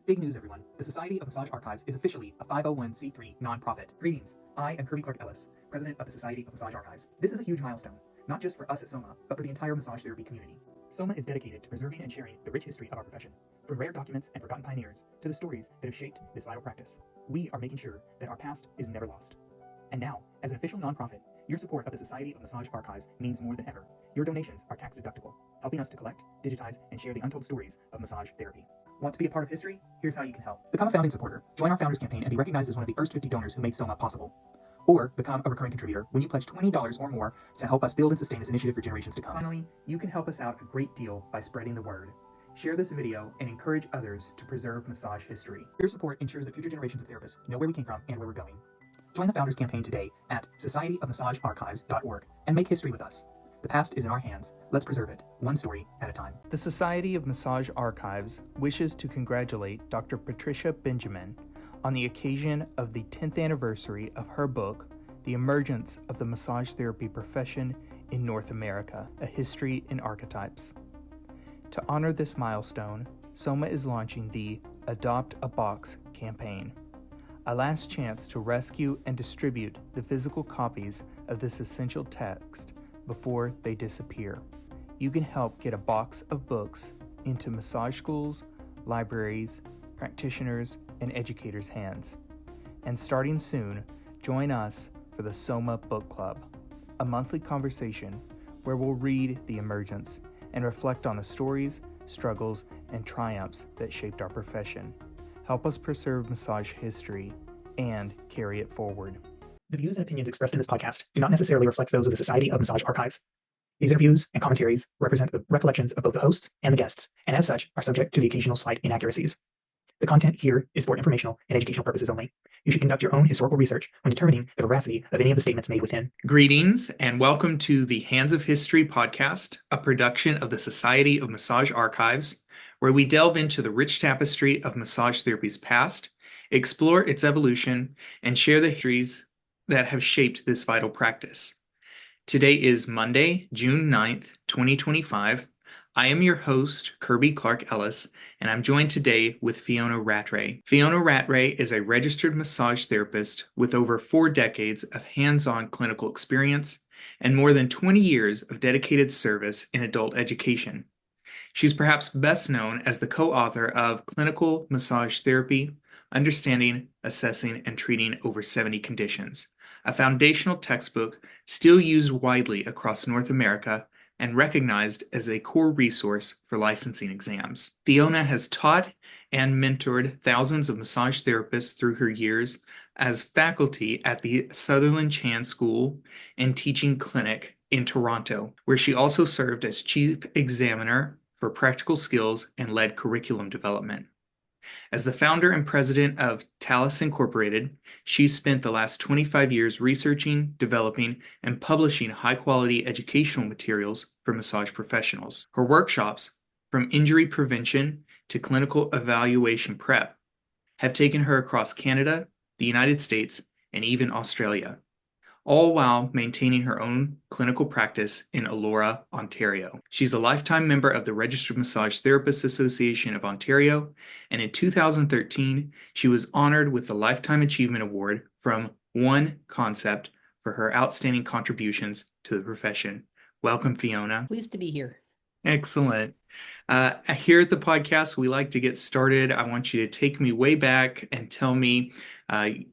Big news, everyone. The Society of Massage Archives is officially a 501c3 nonprofit. Greetings. I am Kirby Clark Ellis, president of the Society of Massage Archives. This is a huge milestone, not just for us at SOMA, but for the entire massage therapy community. SOMA is dedicated to preserving and sharing the rich history of our profession, from rare documents and forgotten pioneers to the stories that have shaped this vital practice. We are making sure that our past is never lost. And now, as an official nonprofit, your support of the Society of Massage Archives means more than ever. Your donations are tax deductible, helping us to collect, digitize, and share the untold stories of massage therapy. Want to be a part of history? Here's how you can help. Become a founding supporter. Join our Founders Campaign and be recognized as one of the first 50 donors who made SOMA possible. Or become a recurring contributor when you pledge $20 or more to help us build and sustain this initiative for generations to come. Finally, you can help us out a great deal by spreading the word. Share this video and encourage others to preserve massage history. Your support ensures that future generations of therapists know where we came from and where we're going. Join the Founders Campaign today at societyofmassagearchives.org and make history with us. The past is in our hands. Let's preserve it, one story at a time. The Society of Massage Archives wishes to congratulate Dr. Patricia Benjamin on the occasion of the 10th anniversary of her book, The Emergence of the Massage Therapy Profession in North America, A History in Archetypes. To honor this milestone, SOMA is launching the Adopt a Box campaign, a last chance to rescue and distribute the physical copies of this essential text before they disappear. You can help get a box of books into massage schools, libraries, practitioners, and educators' hands. And starting soon, join us for the SOMA Book Club, a monthly conversation where we'll read The Emergence and reflect on the stories, struggles, and triumphs that shaped our profession. Help us preserve massage history and carry it forward. The views and opinions expressed in this podcast do not necessarily reflect those of the Society of Massage Archives. These interviews and commentaries represent the recollections of both the hosts and the guests, and as such, are subject to the occasional slight inaccuracies. The content here is for informational and educational purposes only. You should conduct your own historical research when determining the veracity of any of the statements made within. Greetings and welcome to the Hands of History podcast, a production of the Society of Massage Archives, where we delve into the rich tapestry of massage therapy's past, explore its evolution, and share the histories that have shaped this vital practice. Today is Monday, June 9th, 2025. I am your host, Kirby Clark Ellis, and I'm joined today with Fiona Rattray. Fiona Rattray is a registered massage therapist with over 4 decades of hands-on clinical experience and more than 20 years of dedicated service in adult education. She's perhaps best known as the co-author of Clinical Massage Therapy, Understanding, Assessing, and Treating Over 70 Conditions, a foundational textbook still used widely across North America and recognized as a core resource for licensing exams. Fiona has taught and mentored thousands of massage therapists through her years as faculty at the Sutherland Chan School and Teaching Clinic in Toronto, where she also served as chief examiner for practical skills and led curriculum development. As the founder and president of Talus Incorporated, she's spent the last 25 years researching, developing, and publishing high-quality educational materials for massage professionals. Her workshops, from injury prevention to clinical evaluation prep, have taken her across Canada, the United States, and even Australia, all while maintaining her own clinical practice in Elora, Ontario. She's a lifetime member of the Registered Massage Therapists Association of Ontario, and in 2013, she was honored with the Lifetime Achievement Award from One Concept for her outstanding contributions to the profession. Welcome, Fiona. Pleased to be here. Excellent. Here at the podcast, we like to get started. I want you to take me way back and tell me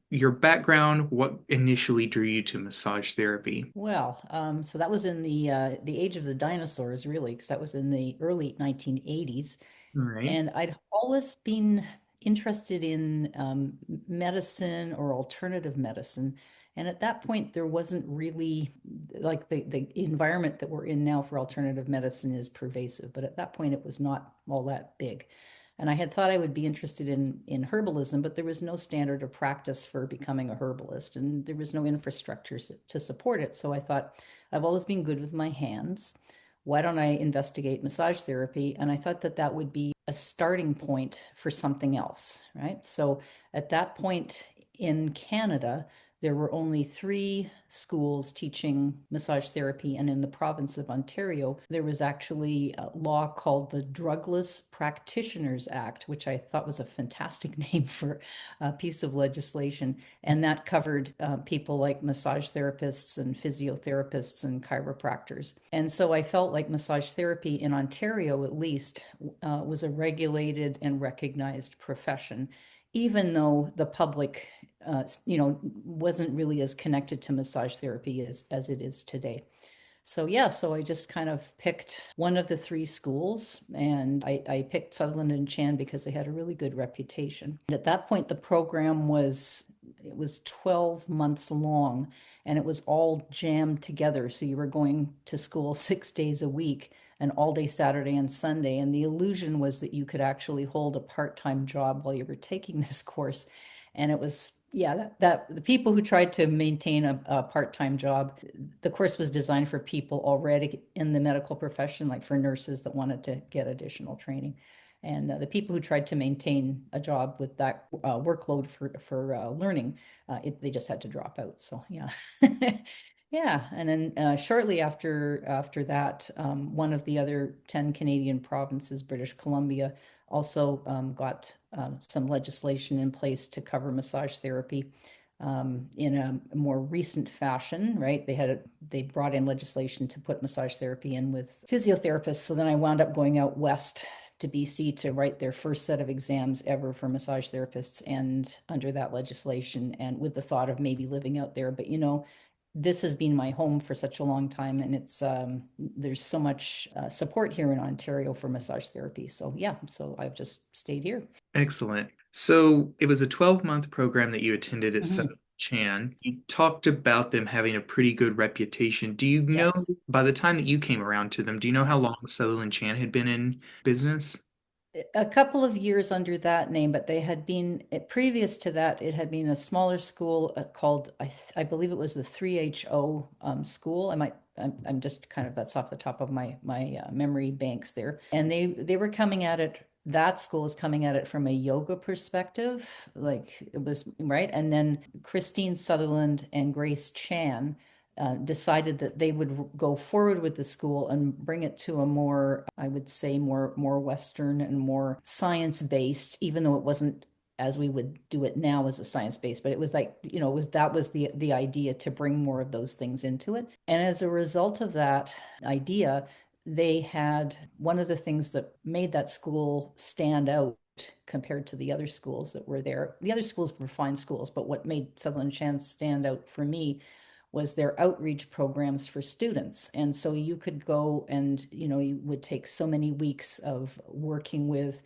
your background, what initially drew you to massage therapy. Well, so that was in the age of the dinosaurs, really, because that was in the early 1980s. Right. And I'd always been interested in medicine or alternative medicine. And at that point, there wasn't really, like the environment that we're in now for alternative medicine is pervasive, but at that point it was not all that big. And I had thought I would be interested in herbalism, but there was no standard of practice for becoming a herbalist, and there was no infrastructure to support it. So I thought, I've always been good with my hands. Why don't I investigate massage therapy? And I thought that that would be a starting point for something else, right? So at that point in Canada, there were only 3 schools teaching massage therapy. And in the province of Ontario, there was actually a law called the Drugless Practitioners Act, which I thought was a fantastic name for a piece of legislation. And that covered people like massage therapists and physiotherapists and chiropractors. And so I felt like massage therapy in Ontario, at least, was a regulated and recognized profession, even though the public, wasn't really as connected to massage therapy as it is today. So yeah, so I just kind of picked one of the 3 schools, and I picked Sutherland and Chan because they had a really good reputation. At that point, the program was 12 months long, and it was all jammed together. So you were going to school 6 days a week, and all day Saturday and Sunday. And the illusion was that you could actually hold a part-time job while you were taking this course. And it was, yeah, that the people who tried to maintain a part-time job, the course was designed for people already in the medical profession, like for nurses that wanted to get additional training. And the people who tried to maintain a job with that workload for learning, they just had to drop out. So yeah. Yeah, and then shortly after that, one of the other 10 Canadian provinces, British Columbia, also got some legislation in place to cover massage therapy in a more recent fashion, right? They brought in legislation to put massage therapy in with physiotherapists. So then I wound up going out west to BC to write their first set of exams ever for massage therapists, and under that legislation, and with the thought of maybe living out there. But this has been my home for such a long time, and it's there's so much support here in Ontario for massage therapy. So yeah, so I've just stayed here. Excellent. So it was a 12-month program that you attended at Mhm. Sutherland Chan. You talked about them having a pretty good reputation. Do you know, Yes. by the time that you came around to them, do you know how long Sutherland Chan had been in business? A couple of years under that name, but they had been previous to that. It had been a smaller school called I believe it was the 3HO school. I'm just kind of, that's off the top of my memory banks there. And they were coming at it. That school is coming at it from a yoga perspective, like it was right. And then Christine Sutherland and Grace Chan decided that they would go forward with the school and bring it to a more, I would say, more Western and more science-based, even though it wasn't as we would do it now as a science-based, but it was like, that was the idea, to bring more of those things into it. And as a result of that idea, they had one of the things that made that school stand out compared to the other schools that were there. The other schools were fine schools, but what made Sutherland Chan stand out for me was their outreach programs for students. And so you could go and, you would take so many weeks of working with,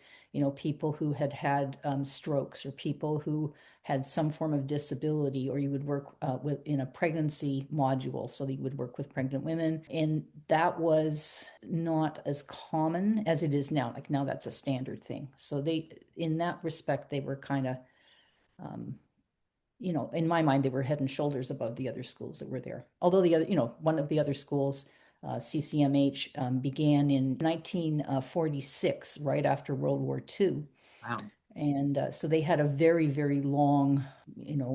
people who had strokes, or people who had some form of disability, or you would work in a pregnancy module. So that you would work with pregnant women. And that was not as common as it is now. Like now that's a standard thing. So in that respect, they were kind of, in my mind, they were head and shoulders above the other schools that were there. Although one of the other schools, CCMH, began in 1946, right after World War II. Wow. And so they had a very, very long,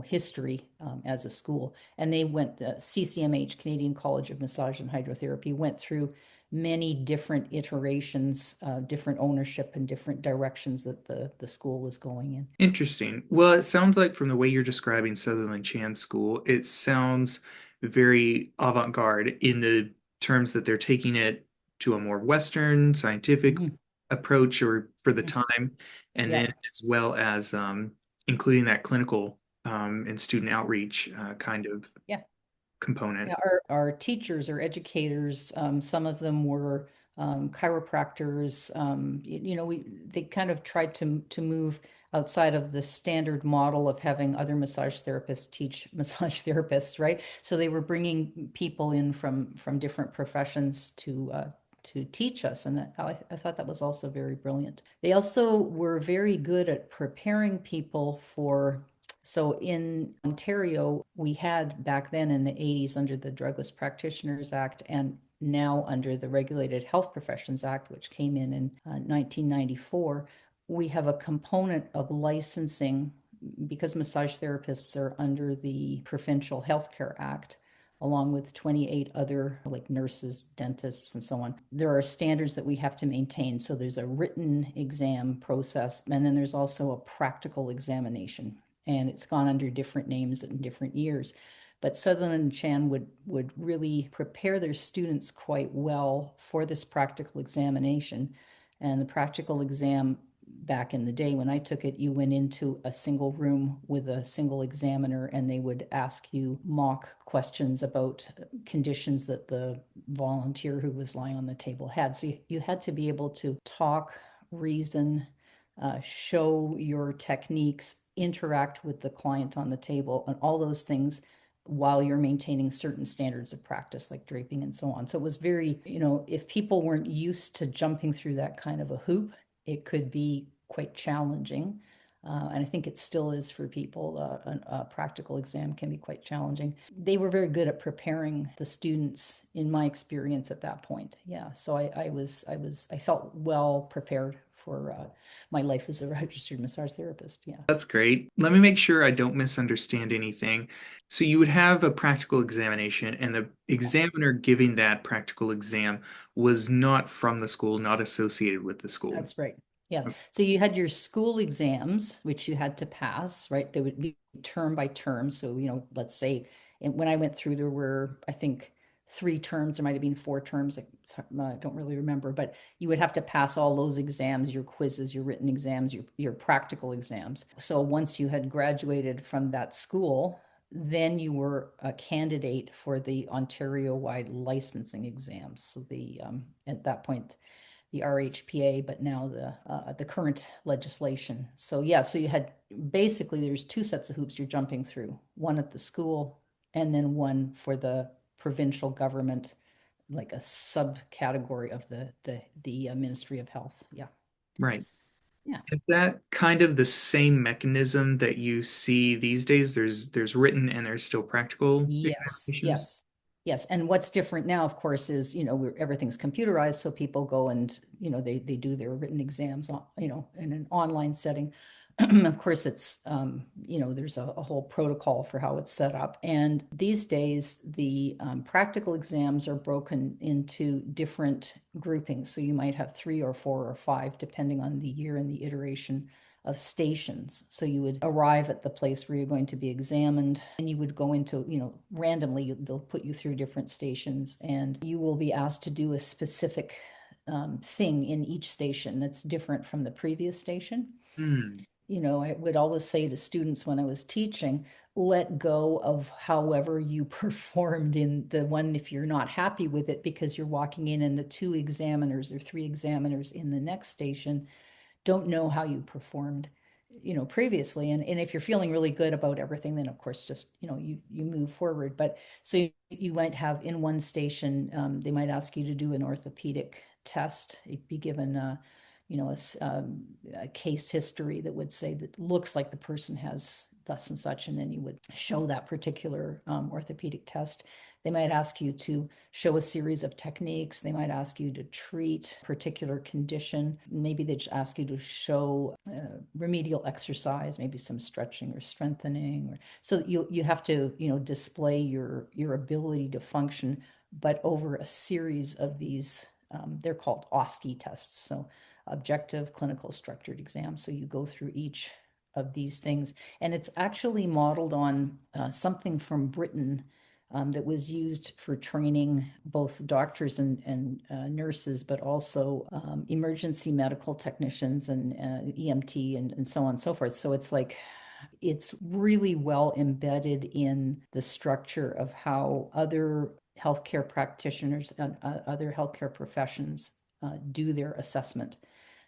history as a school. And they CCMH, Canadian College of Massage and Hydrotherapy, went through many different iterations, different ownership, and different directions that the school was going in. Interesting. Well, it sounds like from the way you're describing Sutherland Chan School, it sounds very avant-garde in the terms that they're taking it to a more Western scientific approach, or for the time, and Yeah. then as well as including that clinical and student outreach kind of Yeah. component. Yeah, our teachers or educators, some of them were chiropractors. They kind of tried to move outside of the standard model of having other massage therapists teach massage therapists, right? So they were bringing people in from different professions to teach us, and I thought that was also very brilliant. They also were very good at preparing people for. So in Ontario, we had back then in the 80s, under the Drugless Practitioners Act, and now under the Regulated Health Professions Act, which came in 1994, we have a component of licensing because massage therapists are under the Provincial Healthcare Act, along with 28 other like nurses, dentists, and so on. There are standards that we have to maintain. So there's a written exam process, and then there's also a practical examination. And it's gone under different names in different years. But Sutherland and Chan would really prepare their students quite well for this practical examination. And the practical exam back in the day when I took it, you went into a single room with a single examiner and they would ask you mock questions about conditions that the volunteer who was lying on the table had. So you had to be able to talk, reason, show your techniques, interact with the client on the table, and all those things while you're maintaining certain standards of practice like draping and so on. So it was very, if people weren't used to jumping through that kind of a hoop, it could be quite challenging. And I think it still is for people. A practical exam can be quite challenging. They were very good at preparing the students, in my experience at that point. Yeah, so I felt well prepared for my life as a registered massage therapist. Yeah, That's great. Let me make sure I don't misunderstand anything. So you would have a practical examination, and the examiner giving that practical exam was not from the school, not associated with the school. that's right. Yeah. So you had your school exams, which you had to pass, right? They would be term by term. So, let's say when I went through, there were, I think, 3 terms. There might have been 4 terms. I don't really remember, but you would have to pass all those exams, your quizzes, your written exams, your practical exams. So once you had graduated from that school, then you were a candidate for the Ontario-wide licensing exams. So at that point, the RHPA, but now the current legislation. So yeah, so you had basically there's 2 sets of hoops you're jumping through, one at the school and then one for the provincial government, like a subcategory of the Ministry of Health. Yeah. Right. Yeah. Is that kind of the same mechanism that you see these days? There's written and there's still practical Yes, examinations? yes, yes. And what's different now, of course, is, everything's computerized. So people go and, they do their written exams, in an online setting. Of course, it's, there's a whole protocol for how it's set up. And these days, the practical exams are broken into different groupings. So you might have 3 or 4 or 5, depending on the year and the iteration of stations. So you would arrive at the place where you're going to be examined, and you would go into, randomly, they'll put you through different stations, and you will be asked to do a specific thing in each station that's different from the previous station. Hmm. I would always say to students when I was teaching, let go of however you performed in the one if you're not happy with it, because you're walking in and the 2 examiners or 3 examiners in the next station don't know how you performed, previously. And if you're feeling really good about everything, then of course, just, you move forward. But so you might have in one station, they might ask you to do an orthopedic test. You'd be given a case history that would say that looks like the person has thus and such, and then you would show that particular orthopedic test. They might ask you to show a series of techniques. They might ask you to treat a particular condition. Maybe they just ask you to show remedial exercise, maybe some stretching or strengthening. So you have to display your ability to function, but over a series of these, they're called OSCE tests. So objective clinical structured exam. So you go through each of these things, and it's actually modeled on something from Britain that was used for training both doctors and nurses, but also emergency medical technicians and EMT and so on and so forth. So it's really well embedded in the structure of how other healthcare practitioners and other healthcare professions do their assessment.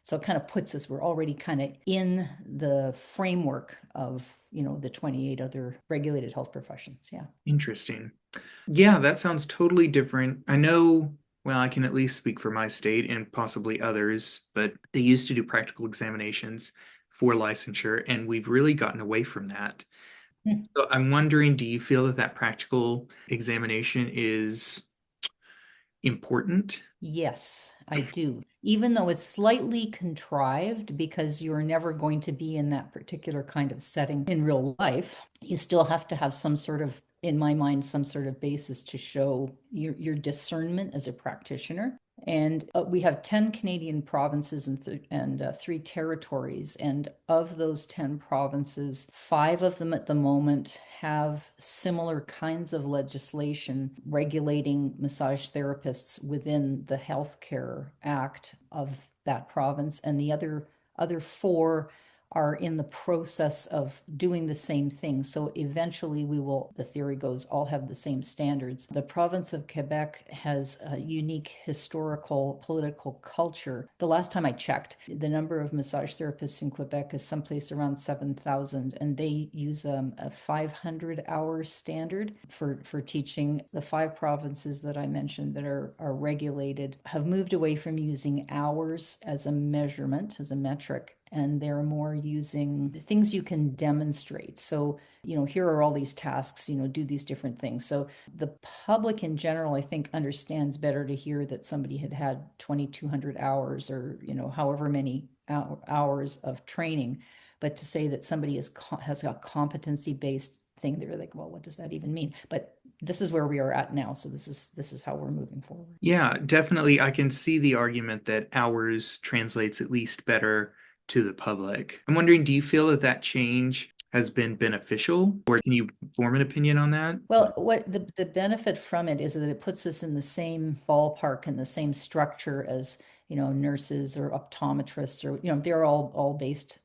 So it kind of puts us, we're already kind of in the framework of, the 28 other regulated health professions. Yeah. Interesting. Yeah, that sounds totally different. I know, well, I can at least speak for my state and possibly others, but they used to do practical examinations for licensure, and we've really gotten away from that. Hmm. So I'm wondering, do you feel that that practical examination important? Yes, I do. Even though it's slightly contrived because you're never going to be in that particular kind of setting in real life, you still have to have some sort of, in my mind, some sort of basis to show your discernment as a practitioner. And we have 10 Canadian provinces and 3 territories. And of those 10 provinces, 5 of them at the moment have similar kinds of legislation regulating massage therapists within the Healthcare Act of that province. And the other 4 are in the process of doing the same thing. So eventually we will, the theory goes, all have the same standards. The province of Quebec has a unique historical, political culture. The last time I checked, the number of massage therapists in Quebec is someplace around 7,000, and they use a 500-hour standard for teaching. The 5 provinces that I mentioned that are regulated have moved away from using hours as a measurement, as a metric, and they're more using things you can demonstrate. So, here are all these tasks, do these different things. So the public in general, I think, understands better to hear that somebody had 2,200 hours or, however many hours of training. But to say that somebody has a competency-based thing, they're like, well, what does that even mean? But this is where we are at now. So this is how we're moving forward. Yeah, definitely. I can see the argument that hours translates at least better to the public. I'm wondering, do you feel that change has been beneficial, or can you form an opinion on that? Well, what the benefit from it is that it puts us in the same ballpark and the same structure as, nurses or optometrists, or, they're all based,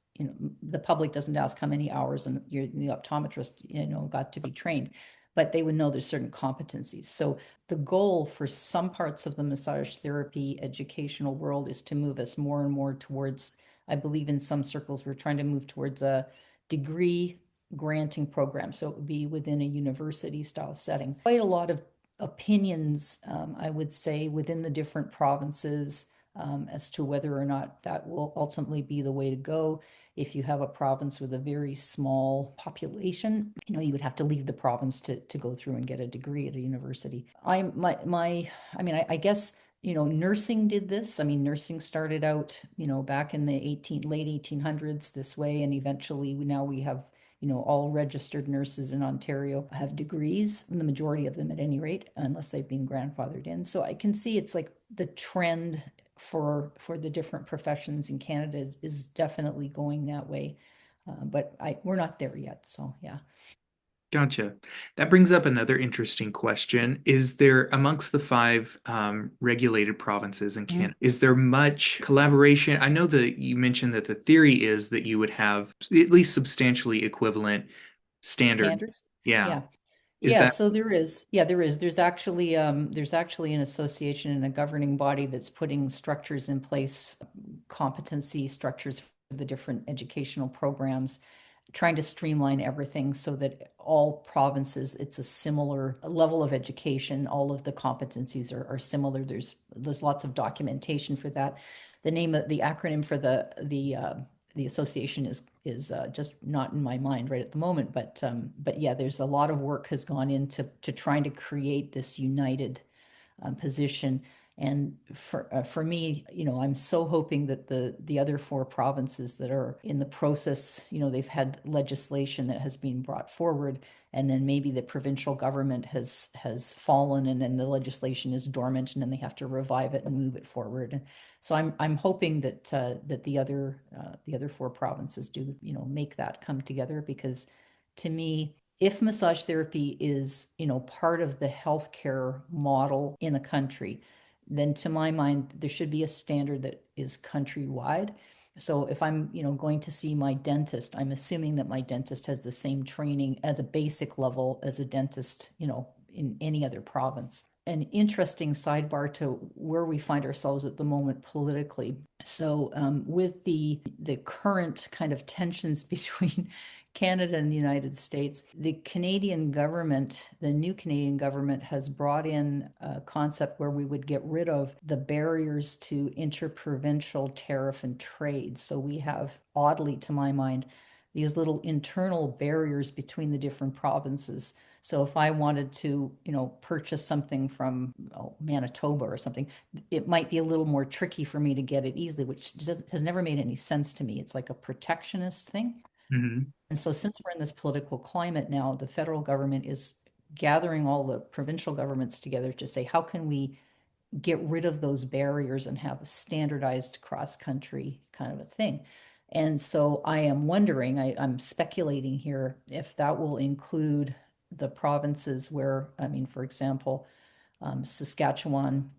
the public doesn't ask how many hours and the optometrist, got to be trained, but they would know there's certain competencies. So the goal for some parts of the massage therapy educational world is to move us more and more towards, I believe in some circles, we're trying to move towards a degree granting program. So it would be within a university style setting. Quite a lot of opinions, I would say, within the different provinces as to whether or not that will ultimately be the way to go. If you have a province with a very small population, you would have to leave the province to go through and get a degree at a university. I guess nursing did this. Nursing started out, back in the late 1800s this way, and eventually now we have, all registered nurses in Ontario have degrees, and the majority of them at any rate, unless they've been grandfathered in. So I can see it's like the trend for the different professions in Canada is definitely going that way. But we're not there yet. So yeah. Gotcha. That brings up another interesting question. Is there, amongst the 5 regulated provinces in Canada, is there much collaboration? I know that you mentioned that the theory is that you would have at least substantially equivalent standards. Yeah. So there is. Yeah, there is. There's actually an association and a governing body that's putting structures in place, competency structures for the different educational programs, trying to streamline everything so that all provinces, it's a similar level of education. All of the competencies are similar. There's lots of documentation for that. The name of the acronym for the association is just not in my mind right at the moment. But yeah, there's a lot of work has gone into trying to create this united position. And for me, I'm so hoping that the other 4 provinces that are in the process, they've had legislation that has been brought forward, and then maybe the provincial government has fallen, and then the legislation is dormant, and then they have to revive it and move it forward. And so I'm hoping that the other 4 provinces do make that come together, because to me, if massage therapy is part of the healthcare model in a country, then to my mind, there should be a standard that is countrywide. So if I'm, going to see my dentist, I'm assuming that my dentist has the same training as a basic level as a dentist, in any other province. An interesting sidebar to where we find ourselves at the moment politically. So with the current kind of tensions between Canada and the United States, the Canadian government, the new Canadian government, has brought in a concept where we would get rid of the barriers to interprovincial tariff and trade. So we have, oddly to my mind, these little internal barriers between the different provinces. So if I wanted to, purchase something from Manitoba or something, it might be a little more tricky for me to get it easily, which has never made any sense to me. It's like a protectionist thing. Mm-hmm. And so since we're in this political climate now, the federal government is gathering all the provincial governments together to say, how can we get rid of those barriers and have a standardized cross-country kind of a thing? And so I am wondering, I'm speculating here, if that will include the provinces where, I mean, for example, Saskatchewan,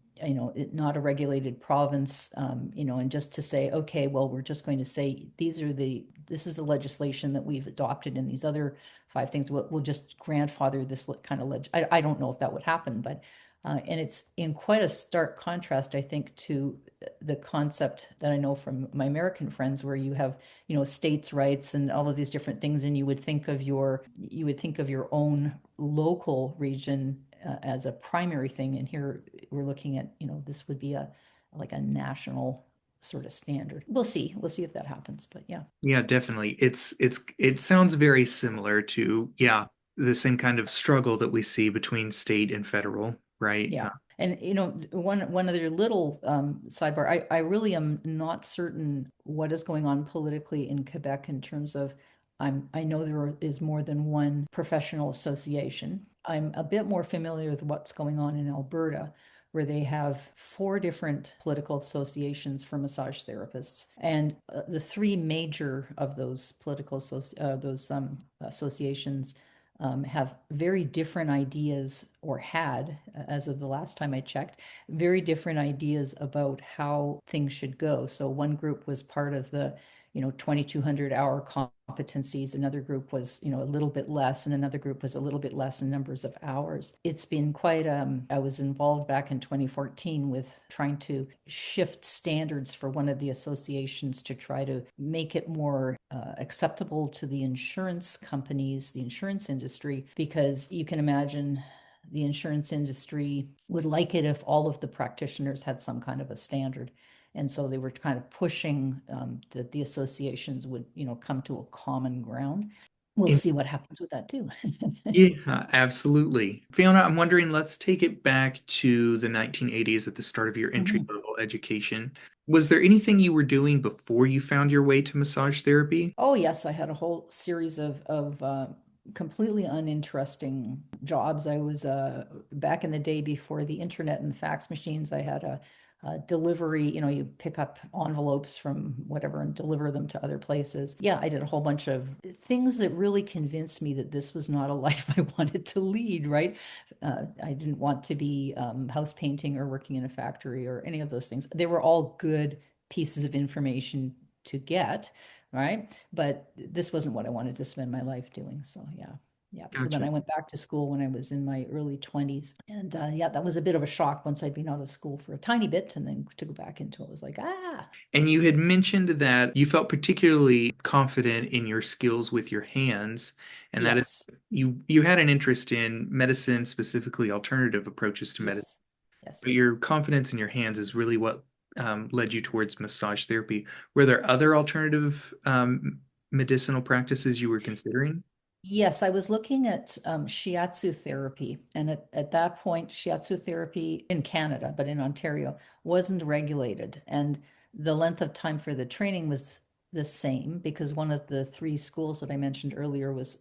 not a regulated province, and just to say, okay, well, we're just going to say this is the legislation that we've adopted in these other 5 things. We'll just grandfather this kind of I don't know if that would happen, but and it's in quite a stark contrast, I think, to the concept that I know from my American friends, where you have, states' rights and all of these different things, and you would think of your own local region as a primary thing. And here we're looking at, this would be like a national sort of standard. We'll see if that happens, but yeah. Yeah, definitely. It sounds very similar to, yeah, the same kind of struggle that we see between state and federal, right? Yeah. And one other little sidebar, I really am not certain what is going on politically in Quebec in terms of, I know there is more than one professional association. I'm a bit more familiar with what's going on in Alberta, where they have 4 different political associations for massage therapists, and the 3 major of those associations have very different ideas, or had, as of the last time I checked, very different ideas about how things should go. So one group was part of the 2,200 hour competencies. Another group was, a little bit less, and another group was a little bit less in numbers of hours. It's been quite, I was involved back in 2014 with trying to shift standards for one of the associations to try to make it more acceptable to the insurance companies, the insurance industry, because you can imagine the insurance industry would like it if all of the practitioners had some kind of a standard. And so they were kind of pushing that the associations would, come to a common ground. We'll see what happens with that too. Yeah, absolutely. Fiona, I'm wondering, let's take it back to the 1980s at the start of your entry level education. Was there anything you were doing before you found your way to massage therapy? Oh, yes, I had a whole series of completely uninteresting jobs. I was back in the day before the internet and fax machines. I had a delivery, you pick up envelopes from whatever and deliver them to other places. Yeah, I did a whole bunch of things that really convinced me that this was not a life I wanted to lead, right? I didn't want to be house painting or working in a factory or any of those things. They were all good pieces of information to get, right? But this wasn't what I wanted to spend my life doing. So yeah. Yeah. So then Gotcha. I went back to school when I was in my early 20s. And yeah, that was a bit of a shock once I'd been out of school for a tiny bit, and then to go back into it was like, ah. And you had mentioned that you felt particularly confident in your skills with your hands, and that is Yes. you had an interest in medicine, specifically alternative approaches to medicine. Yes. Yes. But your confidence in your hands is really what led you towards massage therapy. Were there other alternative medicinal practices you were considering? Yes, I was looking at shiatsu therapy. And at that point, shiatsu therapy in Canada, but in Ontario, wasn't regulated. And the length of time for the training was the same, because one of the 3 schools that I mentioned earlier was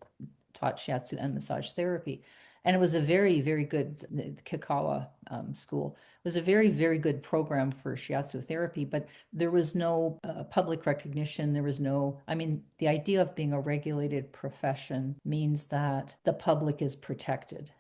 taught shiatsu and massage therapy. And it was a very, very good, the Kikawa school was a very, very good program for shiatsu therapy, but there was no public recognition. There was no, I mean, the idea of being a regulated profession means that the public is protected,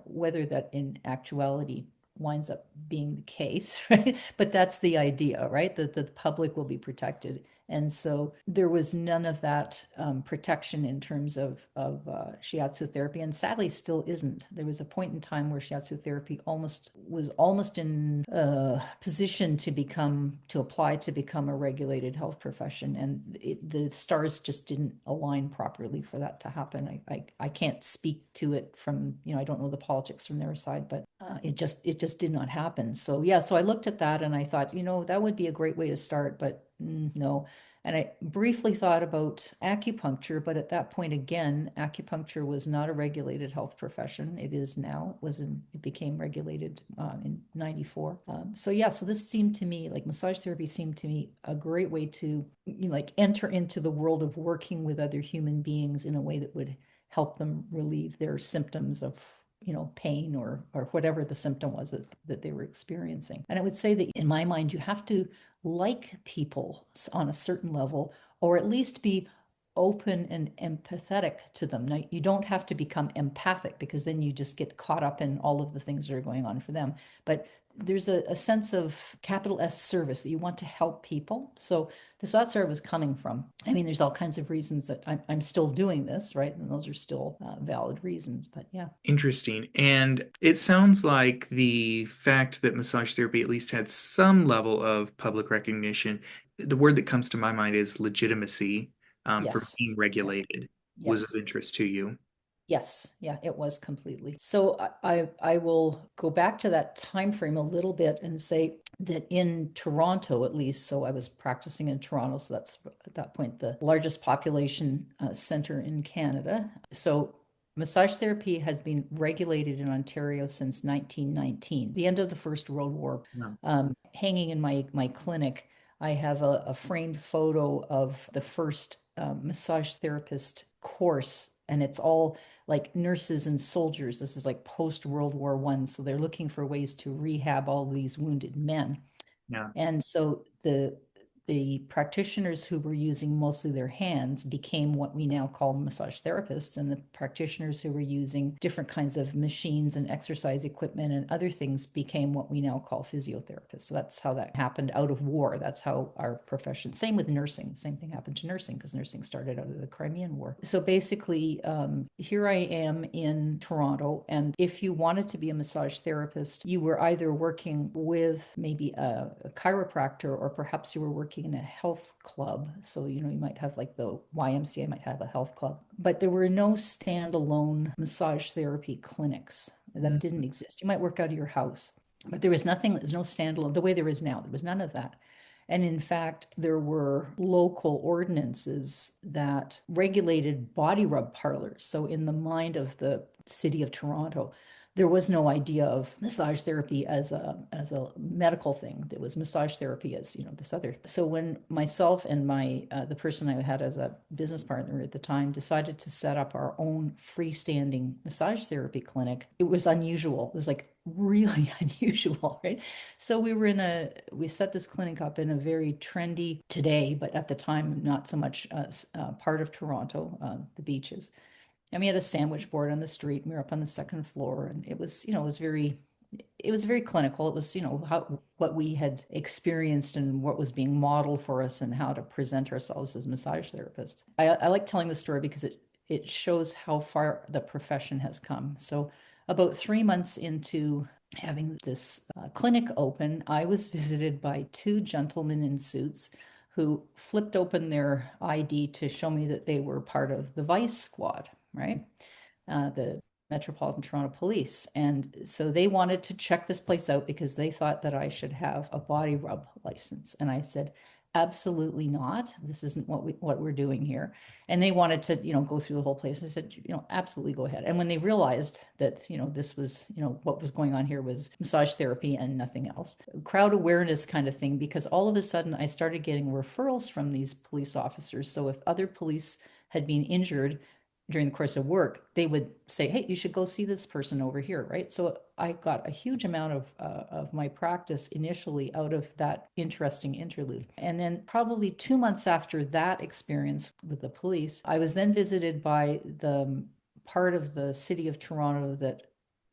whether that in actuality winds up being the case, right? But that's the idea, right? That the public will be protected. And so there was none of that protection in terms of shiatsu therapy, and sadly still isn't. There was a point in time where shiatsu therapy was almost in a position to apply to become a regulated health profession, and the stars just didn't align properly for that to happen. I can't speak to it from, I don't know the politics from their side, but it just did not happen. So yeah, so I looked at that and I thought, that would be a great way to start, but no. And I briefly thought about acupuncture, but at that point, again, acupuncture was not a regulated health profession. It is now. It became regulated in '94. So this seemed to me, like massage therapy seemed to me a great way to like enter into the world of working with other human beings in a way that would help them relieve their symptoms of pain or whatever the symptom was that they were experiencing. And I would say that in my mind, you have to like people on a certain level, or at least be open and empathetic to them. Now, you don't have to become empathic, because then you just get caught up in all of the things that are going on for them. But there's a sense of capital S service, that you want to help people. So that's where I was coming from. I mean, there's all kinds of reasons that I'm still doing this, right? And those are still valid reasons, but yeah. Interesting. And it sounds like the fact that massage therapy at least had some level of public recognition, the word that comes to my mind is legitimacy, for Yes. being regulated, was of Yes. interest to you. Yes, yeah, it was completely. So I will go back to that time frame a little bit and say that in Toronto, at least, so I was practicing in Toronto, so that's at that point the largest population center in Canada. So massage therapy has been regulated in Ontario since 1919, the end of the First World War. Yeah. Hanging in my clinic, I have a framed photo of the first massage therapist course, and it's all like nurses and soldiers. This is like post World War I, so they're looking for ways to rehab all these wounded men. Yeah. And so the practitioners who were using mostly their hands became what we now call massage therapists, and the practitioners who were using different kinds of machines and exercise equipment and other things became what we now call physiotherapists. So that's how that happened out of war. That's how our profession, same with nursing, same thing happened to nursing, because nursing started out of the Crimean War. So basically, here I am in Toronto, and if you wanted to be a massage therapist, you were either working with maybe a chiropractor, or perhaps you were working in a health club. So, you might have like the YMCA might have a health club, but there were no standalone massage therapy clinics. That didn't exist. You might work out of your house, but there was nothing, there's no standalone the way there is now. There was none of that. And in fact, there were local ordinances that regulated body rub parlors. So in the mind of the city of Toronto, there was no idea of massage therapy as a medical thing. There was massage therapy as this other. So when myself and the person I had as a business partner at the time decided to set up our own freestanding massage therapy clinic, it was unusual. It was like really unusual, right? So we set this clinic up in a very trendy, today, but at the time not so much part of Toronto, the beaches. And we had a sandwich board on the street, and we were up on the second floor, and it was very clinical. It was, what we had experienced and what was being modeled for us, and how to present ourselves as massage therapists. I like telling the story because it shows how far the profession has come. So about 3 months into having this clinic open, I was visited by two gentlemen in suits who flipped open their ID to show me that they were part of the Vice Squad, right? The Metropolitan Toronto Police. And so they wanted to check this place out because they thought that I should have a body rub license. And I said, absolutely not. This isn't what we're doing here. And they wanted to, go through the whole place. I said, absolutely go ahead. And when they realized that, this was, what was going on here was massage therapy and nothing else, crowd awareness kind of thing, because all of a sudden I started getting referrals from these police officers. So if other police had been injured during the course of work, they would say, hey, you should go see this person over here, right? So I got a huge amount of my practice initially out of that interesting interlude. And then probably 2 months after that experience with the police, I was then visited by the part of the city of Toronto that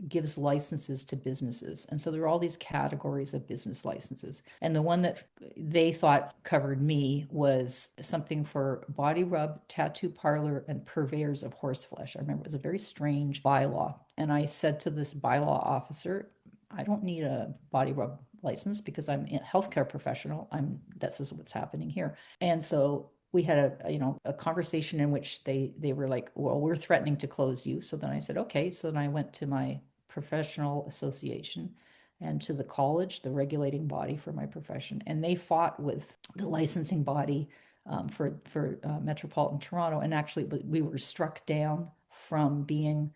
gives licenses to businesses. And so there are all these categories of business licenses. And the one that they thought covered me was something for body rub, tattoo parlor, and purveyors of horseflesh. I remember it was a very strange bylaw. And I said to this bylaw officer, I don't need a body rub license because I'm a healthcare professional. This is what's happening here. And so we had a conversation in which they were like, well, we're threatening to close you. So then I said, okay. So then I went to my professional association and to the college, the regulating body for my profession. And they fought with the licensing body for metropolitan Toronto. And actually, we were struck down from being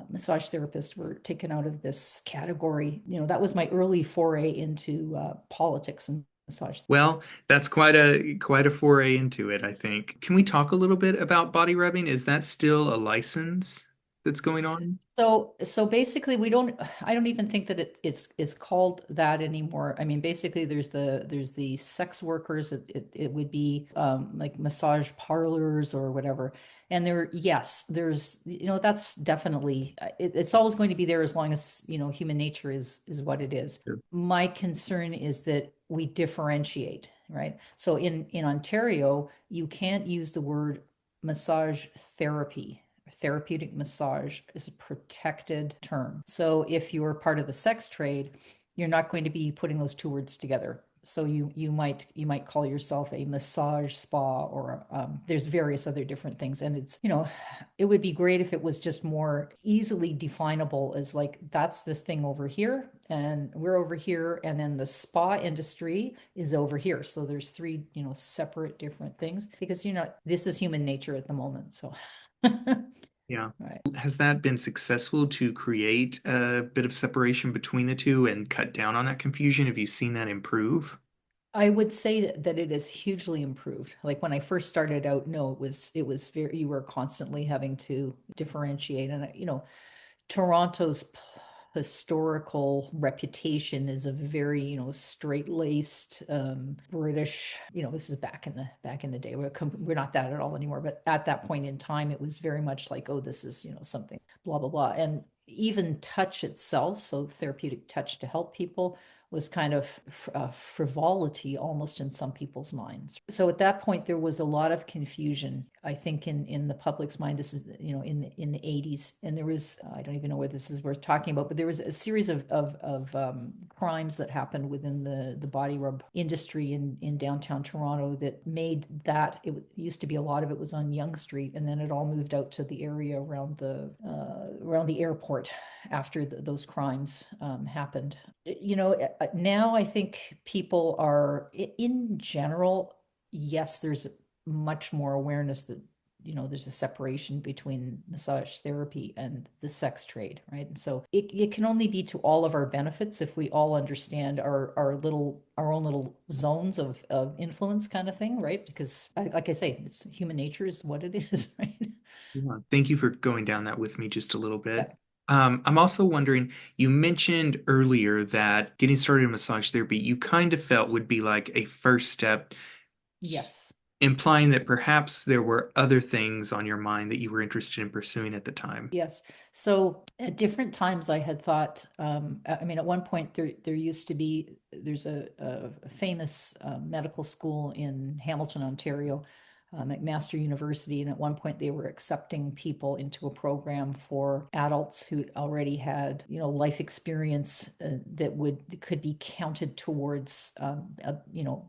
massage therapists. Were taken out of this category. That was my early foray into politics and massage. Well, that's quite a foray into it, I think. Can we talk a little bit about body rubbing? Is that still a license that's going on? So basically I don't even think that it's called that anymore. I mean, basically there's the sex workers. It would be like massage parlors or whatever. And yes, there's, that's definitely, it's always going to be there as long as, human nature is what it is. Sure. My concern is that we differentiate, right? So in Ontario, you can't use the word massage therapy. Therapeutic massage is a protected term. So if you're part of the sex trade, you're not going to be putting those two words together. So you might call yourself a massage spa, or there's various other different things. And it's, it would be great if it was just more easily definable as like, that's this thing over here and we're over here, and then the spa industry is over here. So there's three, separate different things, because this is human nature at the moment. So Yeah. right. Has that been successful to create a bit of separation between the two and cut down on that confusion? Have you seen that improve? I would say that it is hugely improved. Like when I first started out, no, it was very, you were constantly having to differentiate. And Toronto's historical reputation is a very, straight-laced British, this is back in the day. We're not that at all anymore, but at that point in time it was very much like, oh, this is, something blah blah blah. And even touch itself, so therapeutic touch to help people, was kind of frivolity almost in some people's minds. So at that point, there was a lot of confusion, I think, in the public's mind. This is, in the 80s. And there was, I don't even know whether this is worth talking about, but there was a series of crimes that happened within the body rub industry in downtown Toronto that made that, it used to be a lot of it was on Yonge Street, and then it all moved out to the area around the airport after those crimes happened. Now I think people are, in general, yes, there's much more awareness that, there's a separation between massage therapy and the sex trade, right? And so it can only be to all of our benefits if we all understand our own little zones of influence, kind of thing, right? Because like I say, it's human nature is what it is, right? Yeah. Thank you for going down that with me just a little bit. Yeah. I'm also wondering, you mentioned earlier that getting started in massage therapy, you kind of felt would be like a first step, Yes. implying that perhaps there were other things on your mind that you were interested in pursuing at the time. Yes. So at different times I had thought, I mean, at one point there used to be, there's a famous medical school in Hamilton, Ontario, McMaster University. And at one point they were accepting people into a program for adults who already had, life experience that could be counted towards,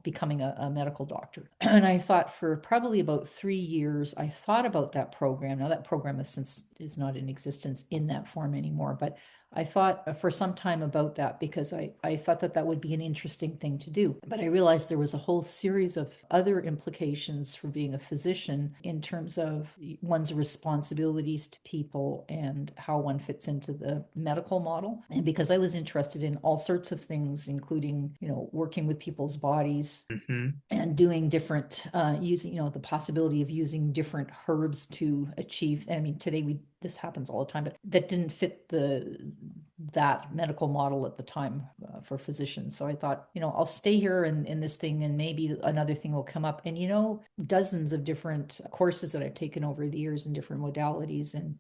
becoming a medical doctor. And I thought for probably about 3 years, I thought about that program. Now that program is not in existence in that form anymore, but I thought for some time about that because I thought that would be an interesting thing to do. But I realized there was a whole series of other implications for being a physician in terms of one's responsibilities to people and how one fits into the medical model. And because I was interested in all sorts of things, including, working with people's bodies and doing different, using, the possibility of using different herbs to achieve. I mean, today this happens all the time, but that didn't fit that medical model at the time for physicians. So I thought, I'll stay here in this thing, and maybe another thing will come up. And dozens of different courses that I've taken over the years in different modalities, and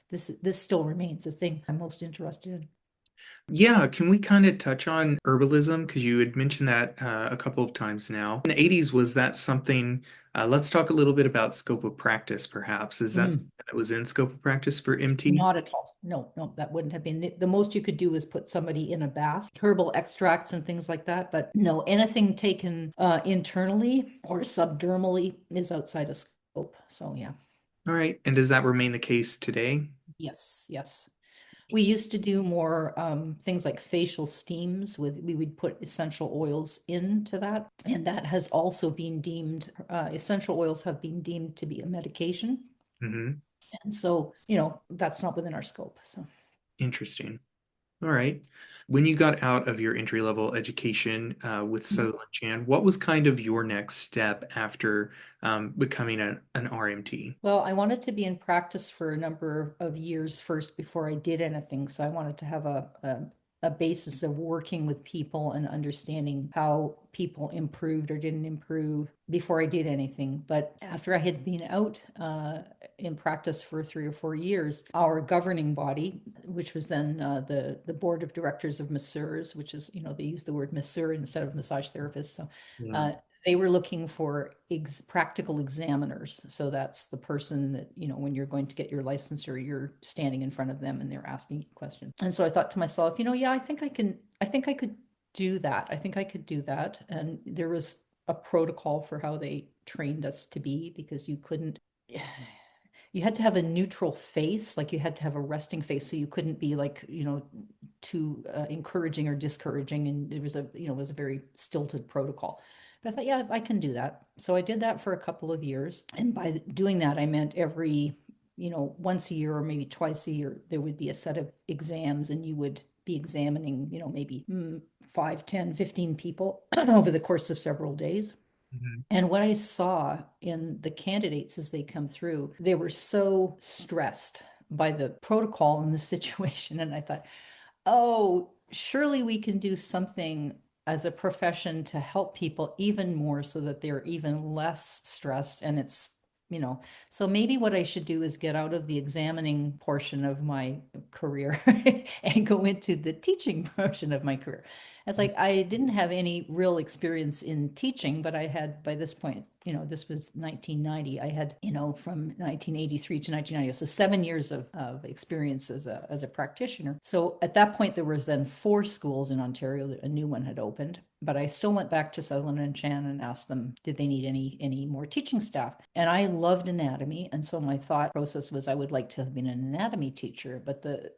this still remains the thing I'm most interested in. Yeah, can we kind of touch on herbalism? Because you had mentioned that a couple of times now. In the 80s, was that something? Let's talk a little bit about scope of practice, perhaps. Is that something that was in scope of practice for MT? Not at all. No, that wouldn't have been. The most you could do is put somebody in a bath, herbal extracts and things like that. But no, anything taken internally or subdermally is outside of scope. So yeah. All right. And does that remain the case today? Yes. We used to do more things like facial steams we would put essential oils into that. And that has also been deemed, essential oils have been deemed to be a medication. Hmm. And so, that's not within our scope. So Interesting. All right. When you got out of your entry level education with Sutherland Chan, what was kind of your next step after becoming an RMT? Well, I wanted to be in practice for a number of years first before I did anything. So I wanted to have a basis of working with people and understanding how people improved or didn't improve before I did anything. But after I had been out in practice for 3 or 4 years, our governing body, which was then the board of directors of masseurs, which is, they use the word masseur instead of massage therapist. So Yeah. they were looking for practical examiners. So that's the person that, when you're going to get your licensure, you're standing in front of them and they're asking you questions. And so I thought to myself, yeah, I think I could do that. I think I could do that. And there was a protocol for how they trained us to be, because you had to have a neutral face, like you had to have a resting face. So you couldn't be like, too encouraging or discouraging. And it was it was a very stilted protocol. But I thought, yeah, I can do that. So I did that for a couple of years. And by doing that, I meant every, once a year or maybe twice a year, there would be a set of exams and you would be examining, maybe 5, 10, 15 people over the course of several days. Mhm. And what I saw in the candidates as they come through, they were so stressed by the protocol and the situation. And I thought, oh, surely we can do something as a profession to help people even more so that they're even less stressed. And it's, so maybe what I should do is get out of the examining portion of my career and go into the teaching portion of my career. It's like I didn't have any real experience in teaching, but I had by this point, this was 1990. I had, from 1983 to 1990, so 7 years of experience as a practitioner. So at that point, there was then 4 schools in Ontario. A new one had opened. But I still went back to Sutherland and Chan and asked them, did they need any more teaching staff? And I loved anatomy, and so my thought process was I would like to have been an anatomy teacher. But the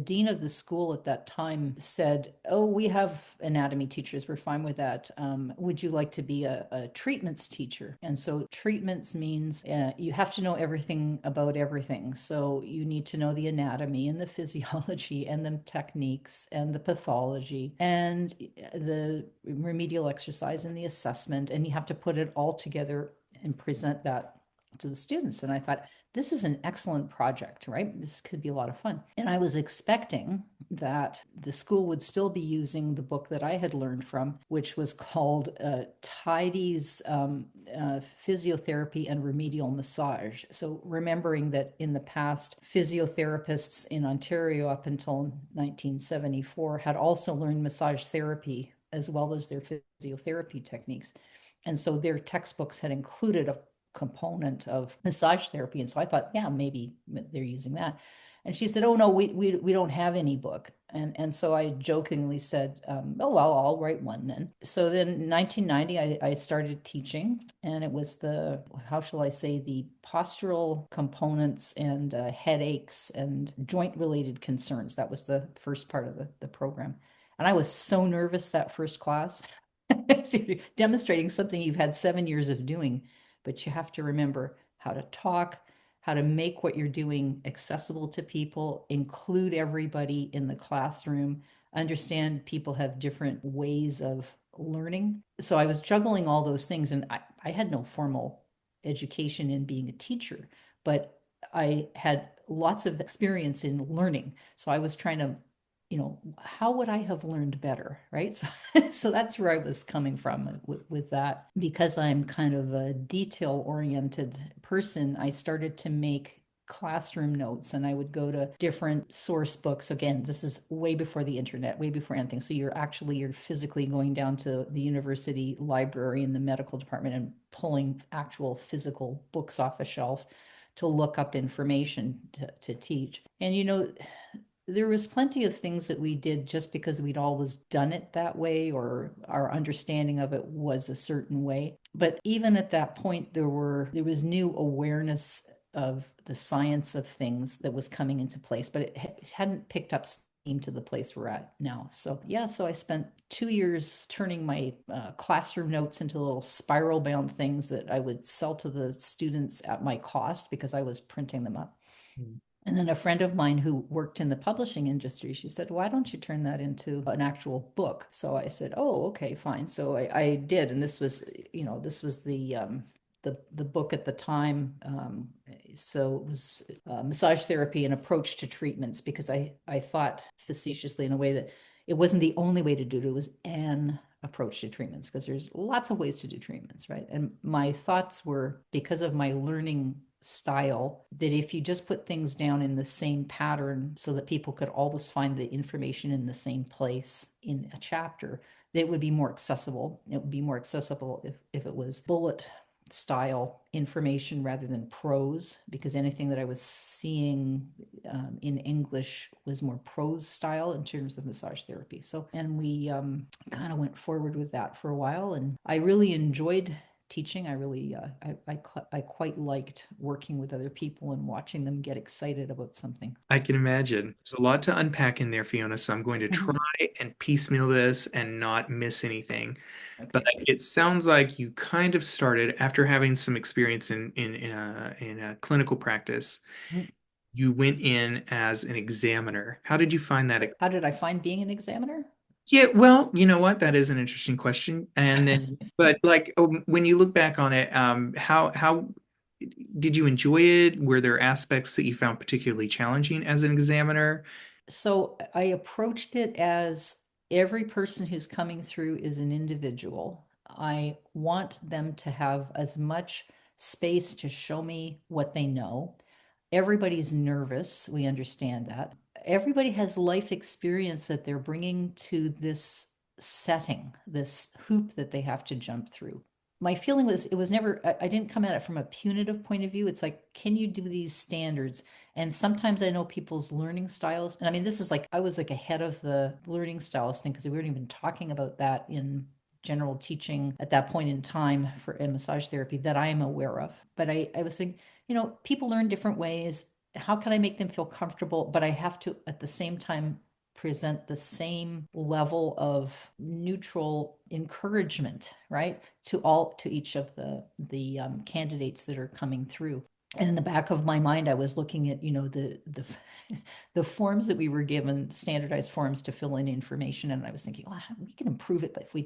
dean of the school at that time said, "Oh, we have anatomy teachers. We're fine with that. Would you like to be a treatments teacher?" And so treatments means you have to know everything about everything. So you need to know the anatomy and the physiology and the techniques and the pathology and the remedial exercise and the assessment, and you have to put it all together and present that to the students. And I thought, this is an excellent project, right? This could be a lot of fun. And I was expecting that the school would still be using the book that I had learned from, which was called Tidy's Physiotherapy and Remedial Massage. So remembering that in the past, physiotherapists in Ontario up until 1974 had also learned massage therapy as well as their physiotherapy techniques. And so their textbooks had included a component of massage therapy. And so I thought, yeah, maybe they're using that. And she said, oh, no, we don't have any book. And so I jokingly said, oh, well, I'll write one then. So then in 1990, I started teaching, and it was how shall I say, the postural components and headaches and joint related concerns. That was the first part of the program. And I was so nervous that first class, demonstrating something you've had 7 years of doing, but you have to remember how to talk, how to make what you're doing accessible to people, include everybody in the classroom, understand people have different ways of learning. So I was juggling all those things, and I had no formal education in being a teacher, but I had lots of experience in learning. So I was trying to how would I have learned better, right? So that's where I was coming from with that. Because I'm kind of a detail-oriented person, I started to make classroom notes, and I would go to different source books. Again, this is way before the internet, way before anything. So you're physically going down to the university library in the medical department and pulling actual physical books off a shelf to look up information to teach. And there was plenty of things that we did just because we'd always done it that way, or our understanding of it was a certain way. But even at that point, there was new awareness of the science of things that was coming into place, but it hadn't picked up steam to the place we're at now. So yeah, so I spent 2 years turning my classroom notes into little spiral bound things that I would sell to the students at my cost because I was printing them up. Mm. And then a friend of mine who worked in the publishing industry, she said, why don't you turn that into an actual book? So I said, oh, okay, fine. So I did. And this was, this was the book at the time. So it was massage therapy, an approach to treatments, because I thought facetiously in a way that it wasn't the only way to do it. It was an approach to treatments, because there's lots of ways to do treatments, right? And my thoughts were, because of my learning style, that if you just put things down in the same pattern so that people could always find the information in the same place in a chapter, that it would be more accessible. It would be more accessible if it was bullet style information rather than prose, because anything that I was seeing in English was more prose style in terms of massage therapy. So, and we kind of went forward with that for a while, and I really enjoyed teaching. I really, I quite liked working with other people and watching them get excited about something. I can imagine. There's a lot to unpack in there, Fiona, so I'm going to try and piecemeal this and not miss anything. But Okay. it sounds like you kind of started after having some experience in a clinical practice. Mhm. You went in as an examiner. How did you find that? How did I find being an examiner? Yeah, well, you know what? That is an interesting question. And then, but like when you look back on it, how did you enjoy it? Were there aspects that you found particularly challenging as an examiner? So I approached it as every person who's coming through is an individual. I want them to have as much space to show me what they know. Everybody's nervous. We understand that. Everybody has life experience that they're bringing to this setting, this hoop that they have to jump through. My feeling was it was never, I didn't come at it from a punitive point of view. It's like, can you do these standards? And sometimes I know people's learning styles. And I mean, this is like, I was like ahead of the learning styles thing, because we weren't even talking about that in general teaching at that point in time for massage therapy that I am aware of. But I was thinking, people learn different ways. How can I make them feel comfortable? But I have to, at the same time, present the same level of neutral encouragement, right, to each of the candidates that are coming through. And in the back of my mind, I was looking at the the forms that we were given, standardized forms to fill in information, and I was thinking, oh, we can improve it, but if we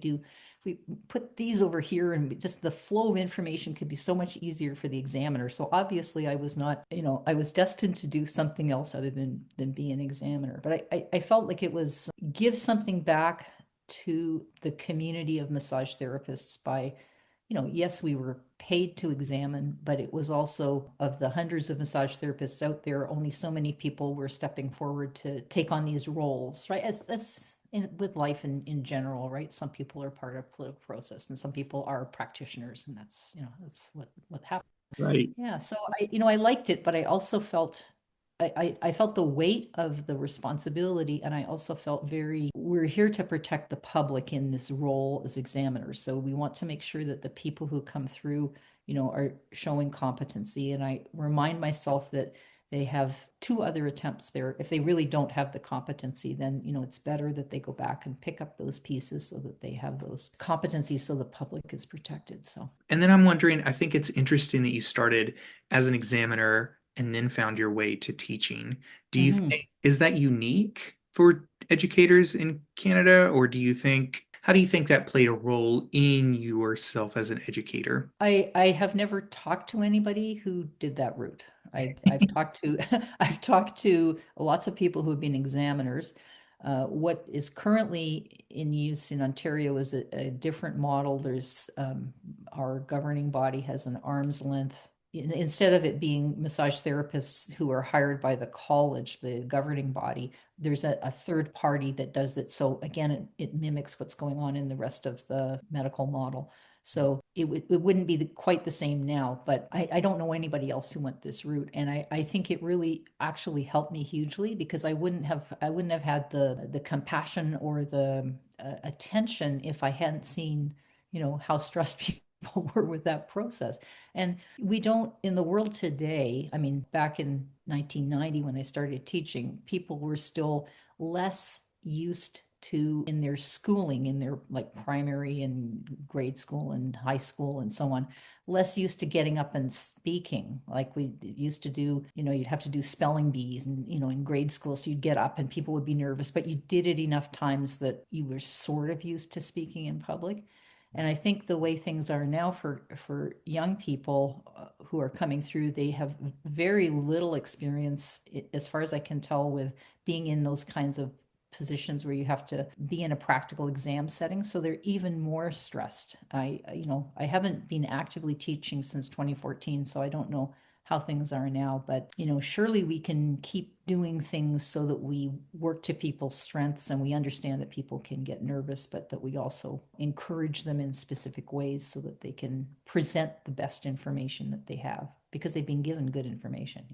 put these over here, and just the flow of information could be so much easier for the examiner. So obviously I was not, I was destined to do something else other than be an examiner. But I felt like it was give something back to the community of massage therapists by, yes, we were paid to examine, but it was also, of the hundreds of massage therapists out there, only so many people were stepping forward to take on these roles, right? As with life in general, right? Some people are part of political process, and some people are practitioners, and that's what happens. Right. Yeah. So I liked it, but I also felt I felt the weight of the responsibility, and I also felt we're here to protect the public in this role as examiners. So we want to make sure that the people who come through, are showing competency. And I remind myself that they have two other attempts there. If they really don't have the competency, then, it's better that they go back and pick up those pieces so that they have those competencies so the public is protected. So. And then I'm wondering, I think it's interesting that you started as an examiner and then found your way to teaching. Do you think, is that unique for educators in Canada, or how do you think that played a role in yourself as an educator? I have never talked to anybody who did that route. I've talked to I've talked to lots of people who have been examiners. What is currently in use in Ontario is a different model. There's our governing body has an arm's length. Instead of it being massage therapists who are hired by the college, the governing body, there's a third party that does it. So again, it mimics what's going on in the rest of the medical model. So it wouldn't be quite the same now, but I don't know anybody else who went this route. And I think it really actually helped me hugely, because I wouldn't have had the compassion or the attention if I hadn't seen, how stressed were with that process. And we don't, in the world today, I mean, back in 1990 when I started teaching, people were still less used to, in their schooling, in their like primary and grade school and high school and so on, less used to getting up and speaking like we used to do. You'd have to do spelling bees and, in grade school. So you'd get up and people would be nervous, but you did it enough times that you were sort of used to speaking in public. And I think the way things are now for young people who are coming through, they have very little experience, as far as I can tell, with being in those kinds of positions where you have to be in a practical exam setting. So they're even more stressed. I haven't been actively teaching since 2014, so I don't know how things are now, but surely we can keep doing things so that we work to people's strengths and we understand that people can get nervous, but that we also encourage them in specific ways so that they can present the best information that they have because they've been given good information.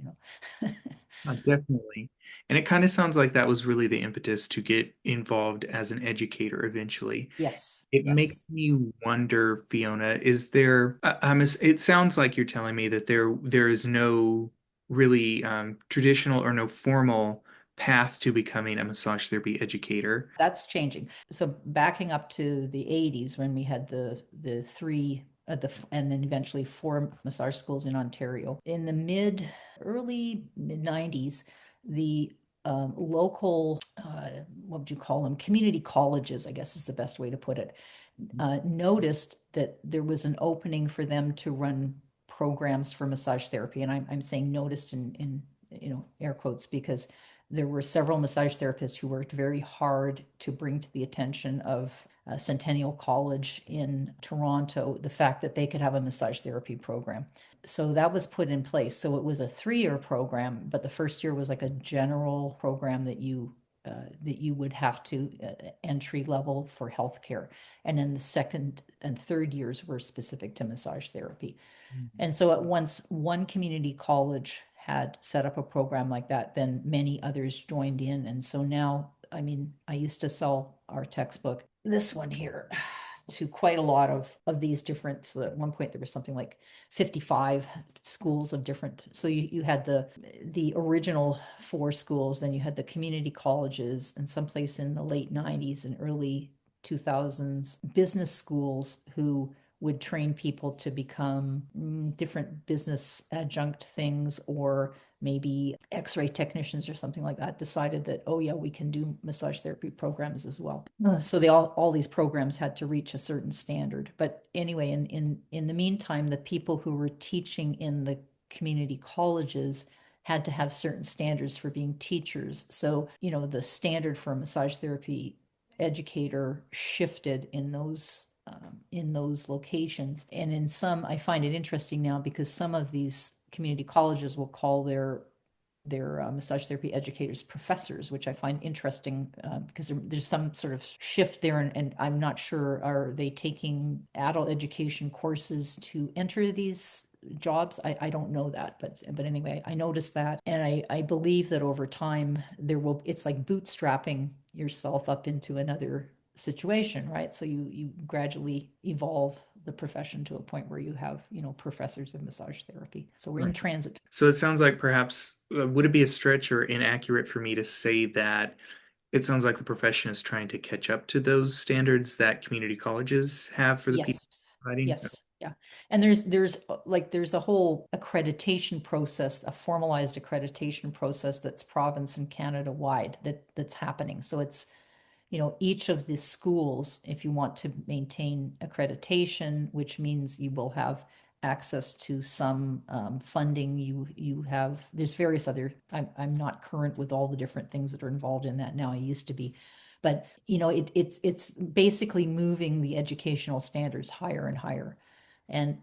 Definitely. And it kind of sounds like that was really the impetus to get involved as an educator eventually. Yes. It Yes. makes me wonder, Fiona, is there, it sounds like you're telling me that there is no really traditional or no formal path to becoming a massage therapy educator. That's changing. So backing up to the 80s when we had the three and then eventually four massage schools in Ontario. In the early mid 90s, the local, what would you call them? Community colleges, I guess is the best way to put it, noticed that there was an opening for them to run programs for massage therapy. And I'm saying noticed in air quotes because there were several massage therapists who worked very hard to bring to the attention of Centennial College in Toronto the fact that they could have a massage therapy program. So that was put in place. So it was a 3-year program, but the first year was like a general program that you would have to entry level for healthcare. And then the second and third years were specific to massage therapy. And so at once one community college had set up a program like that, then many others joined in. And so now, I mean, I used to sell our textbook, this one here, to quite a lot of these different, so at one point there was something like 55 schools of different, so you had the original 4 schools, then you had the community colleges, and someplace in the late 90s and early 2000s, business schools who would train people to become different business adjunct things, or maybe x-ray technicians or something like that, decided that, oh yeah, we can do massage therapy programs as well. So all these programs had to reach a certain standard. But anyway, in the meantime, the people who were teaching in the community colleges had to have certain standards for being teachers. So, the standard for a massage therapy educator shifted in those locations. And in some, I find it interesting now because some of these community colleges will call their massage therapy educators professors, which I find interesting because there's some sort of shift there. And I'm not sure, are they taking adult education courses to enter these jobs? I don't know that, but anyway, I noticed that. And I believe that over time it's like bootstrapping yourself up into another situation, right? So you gradually evolve the profession to a point where you have, professors of massage therapy. So we're in transit. So it sounds like perhaps, would it be a stretch or inaccurate for me to say that it sounds like the profession is trying to catch up to those standards that community colleges have for the people providing? Yes. Yeah. And there's a whole accreditation process, a formalized accreditation process that's province and Canada wide that's happening. So it's, each of the schools, if you want to maintain accreditation, which means you will have access to some funding, there's various other, I'm not current with all the different things that are involved in that now. I used to be, but it's basically moving the educational standards higher and higher. And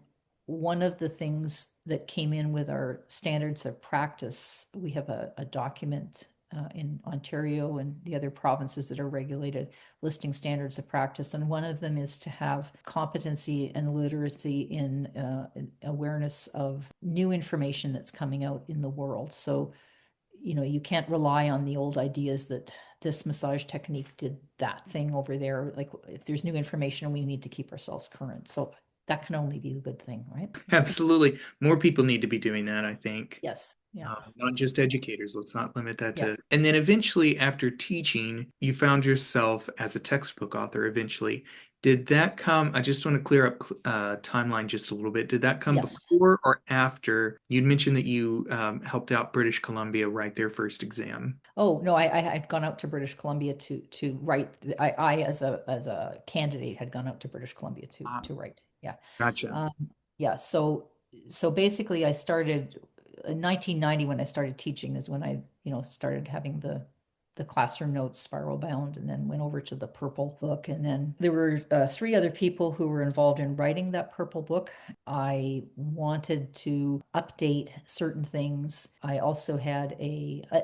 one of the things that came in with our standards of practice, we have a document in Ontario and the other provinces that are regulated, listing standards of practice. And one of them is to have competency and literacy in awareness of new information that's coming out in the world. So, you can't rely on the old ideas that this massage technique did that thing over there. Like if there's new information, we need to keep ourselves current. So that can only be a good thing, right? Absolutely. More people need to be doing that, I think. Yes. Yeah. Not just educators. Let's not limit that Yeah. to. And then eventually, after teaching, you found yourself as a textbook author eventually. Did that come? I just want to clear up timeline just a little bit. Did that come Yes. before or after? You'd mentioned that you helped out British Columbia write their first exam. Oh no, I had gone out to British Columbia to write. I as a candidate had gone out to British Columbia to write. Yeah. Gotcha. Um, yeah. So basically, I started in 1990 when I started teaching is when I started having the classroom notes spiral bound, and then went over to the purple book. And then there were three other people who were involved in writing that purple book. I wanted to update certain things. I also had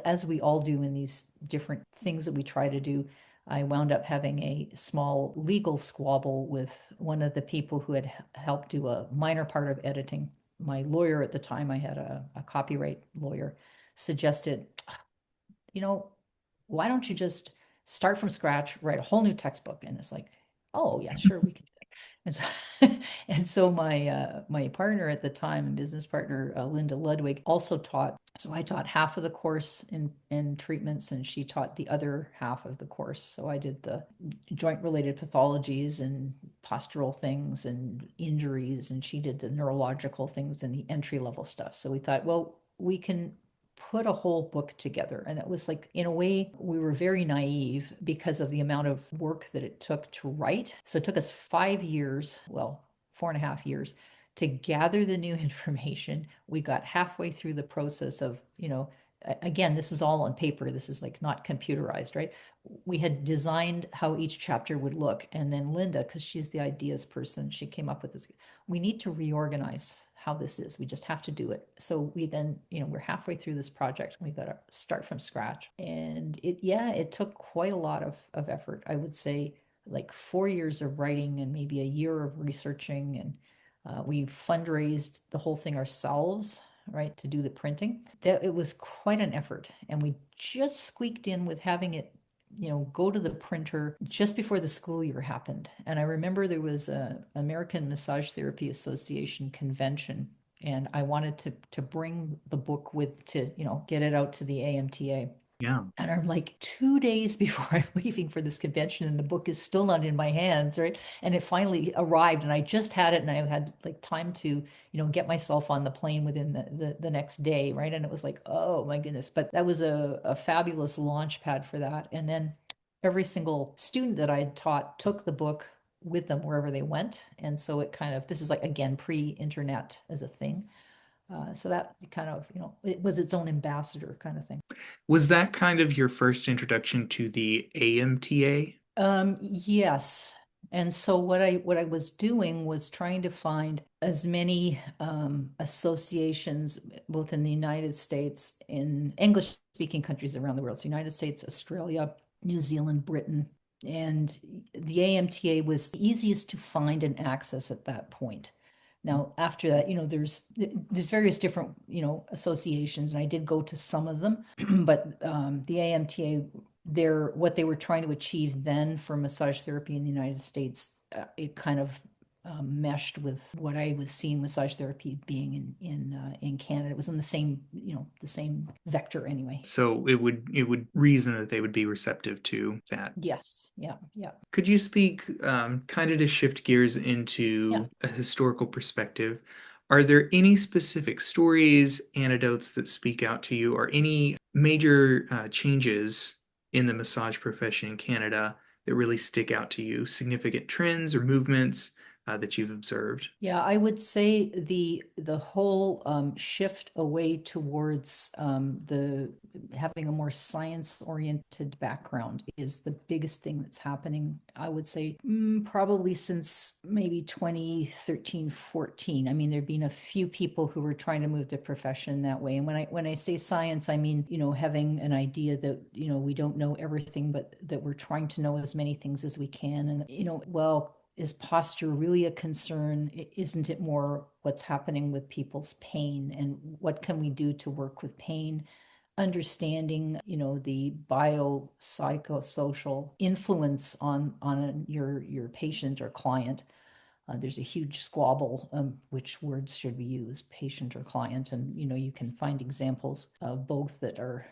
as we all do in these different things that we try to do, I wound up having a small legal squabble with one of the people who had helped do a minor part of editing. My lawyer at the time, I had a copyright lawyer, suggested, you know, why don't you just start from scratch, write a whole new textbook? And it's like, oh yeah, sure, we can do that. And so, and so my partner at the time, and business partner, Linda Ludwig, also taught. So I taught half of the course in treatments, and she taught the other half of the course. So I did the joint related pathologies and postural things and injuries, and she did the neurological things and the entry level stuff. So we thought, well, we can put a whole book together. And it was like, in a way, we were very naive because of the amount of work that it took to write. So it took us 5 years, well, 4.5 years, to gather the new information. We got halfway through the process of, again, this is all on paper. This is like not computerized, right? We had designed how each chapter would look. And then Linda, because she's the ideas person, she came up with this. We need to reorganize how this is. We just have to do it. So we then, we're halfway through this project. We got to start from scratch. And it took quite a lot of effort. I would say like 4 years of writing and maybe a year of researching. And we fundraised the whole thing ourselves, right, to do the printing. It was quite an effort. And we just squeaked in with having it go to the printer just before the school year happened. And I remember there was a American Massage Therapy Association convention, and I wanted to bring the book to get it out to the AMTA. Yeah. And I'm like 2 days before I'm leaving for this convention, and the book is still not in my hands, right? And it finally arrived, and I just had it, and I had like time to, get myself on the plane within the next day, right? And it was like, oh my goodness. But that was a fabulous launch pad for that. And then every single student that I had taught took the book with them wherever they went. And so it kind of, this is like, again, pre-internet as a thing. So that kind of, it was its own ambassador kind of thing. Was that kind of your first introduction to the AMTA? Yes. And so what I was doing was trying to find as many associations, both in the United States, in English speaking countries around the world. So United States, Australia, New Zealand, Britain. And the AMTA was the easiest to find and access at that point. Now, after that, there's various different, associations, and I did go to some of them, but the AMTA, what they were trying to achieve then for massage therapy in the United States, it kind of meshed with what I was seeing massage therapy being in Canada. It was in the same vector anyway. So it would reason that they would be receptive to that. Yes. Yeah. Yeah. Could you speak kind of to shift gears into a historical perspective? Are there any specific stories, anecdotes that speak out to you, or any major changes in the massage profession in Canada that really stick out to you? Significant trends or movements that you've observed? Yeah, I would say the whole shift away towards the having a more science-oriented background is the biggest thing that's happening. I would say probably since maybe 2013, 14. I mean, there've been a few people who were trying to move the profession that way. And when I say science, I mean, having an idea that, we don't know everything, but that we're trying to know as many things as we can. And, well, is posture really a concern? Isn't it more what's happening with people's pain, and what can we do to work with pain? Understanding, the biopsychosocial influence on your patient or client. There's a huge squabble, which words should we use, patient or client? And, you can find examples of both that are,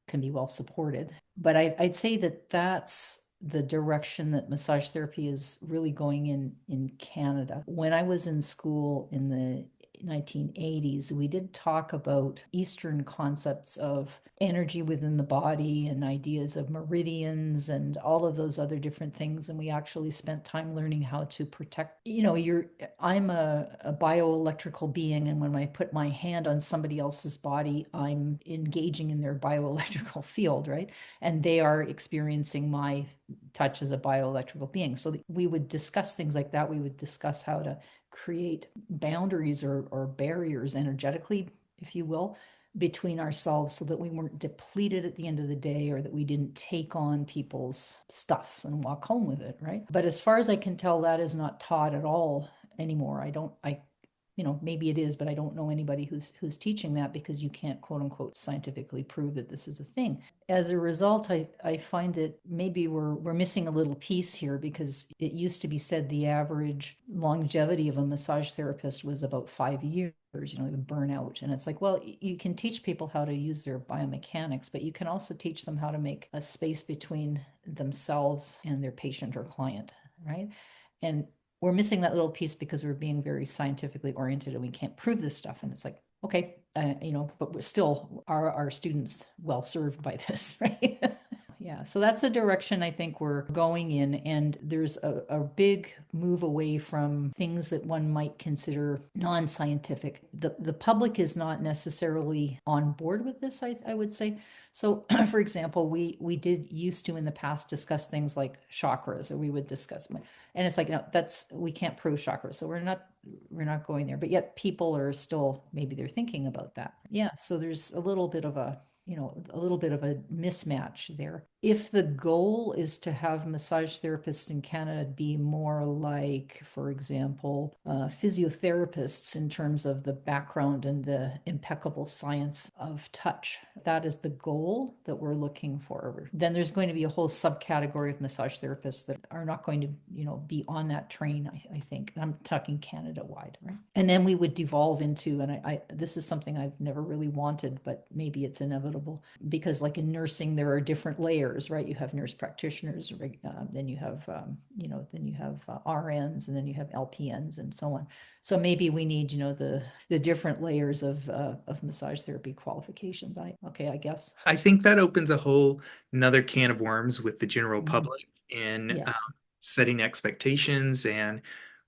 can be well supported. But I'd say that that's the direction that massage therapy is really going in Canada. When I was in school in the 1980s, we did talk about Eastern concepts of energy within the body and ideas of meridians and all of those other different things. And we actually spent time learning how to protect, I'm a bioelectrical being. And when I put my hand on somebody else's body, I'm engaging in their bioelectrical field, right? And they are experiencing my touch as a bioelectrical being. So we would discuss things like that. We would discuss how to create boundaries or barriers energetically, if you will, between ourselves so that we weren't depleted at the end of the day, or that we didn't take on people's stuff and walk home with it, right? But as far as I can tell, that is not taught at all anymore. Maybe it is, but I don't know anybody who's teaching that, because you can't, quote unquote, scientifically prove that this is a thing. As a result, I find that maybe we're missing a little piece here, because it used to be said the average longevity of a massage therapist was about 5 years, the burnout. And it's like, well, you can teach people how to use their biomechanics, but you can also teach them how to make a space between themselves and their patient or client, right? And we're missing that little piece because we're being very scientifically oriented and we can't prove this stuff. And it's like, okay, but we're still, are our students well served by this, right? Yeah, so that's the direction I think we're going in. And there's a big move away from things that one might consider non-scientific. The public is not necessarily on board with this, I would say. So, for example, we did used to in the past discuss things like chakras, or we would discuss, and it's like, we can't prove chakras, so we're not going there. But yet people are still, maybe they're thinking about that. Yeah, so there's a little bit of a mismatch there. If the goal is to have massage therapists in Canada be more like, for example, physiotherapists in terms of the background and the impeccable science of touch, that is the goal that we're looking for, then there's going to be a whole subcategory of massage therapists that are not going to, be on that train, I think. I'm talking Canada-wide, right? And then we would devolve into, and I this is something I've never really wanted, but maybe it's inevitable, because like in nursing, there are different layers, right? You have nurse practitioners, then you have, RNs, and then you have LPNs and so on. So maybe we need, the different layers of massage therapy qualifications. I guess. I think that opens another can of worms with the general Mhm. public in Yes. setting expectations, and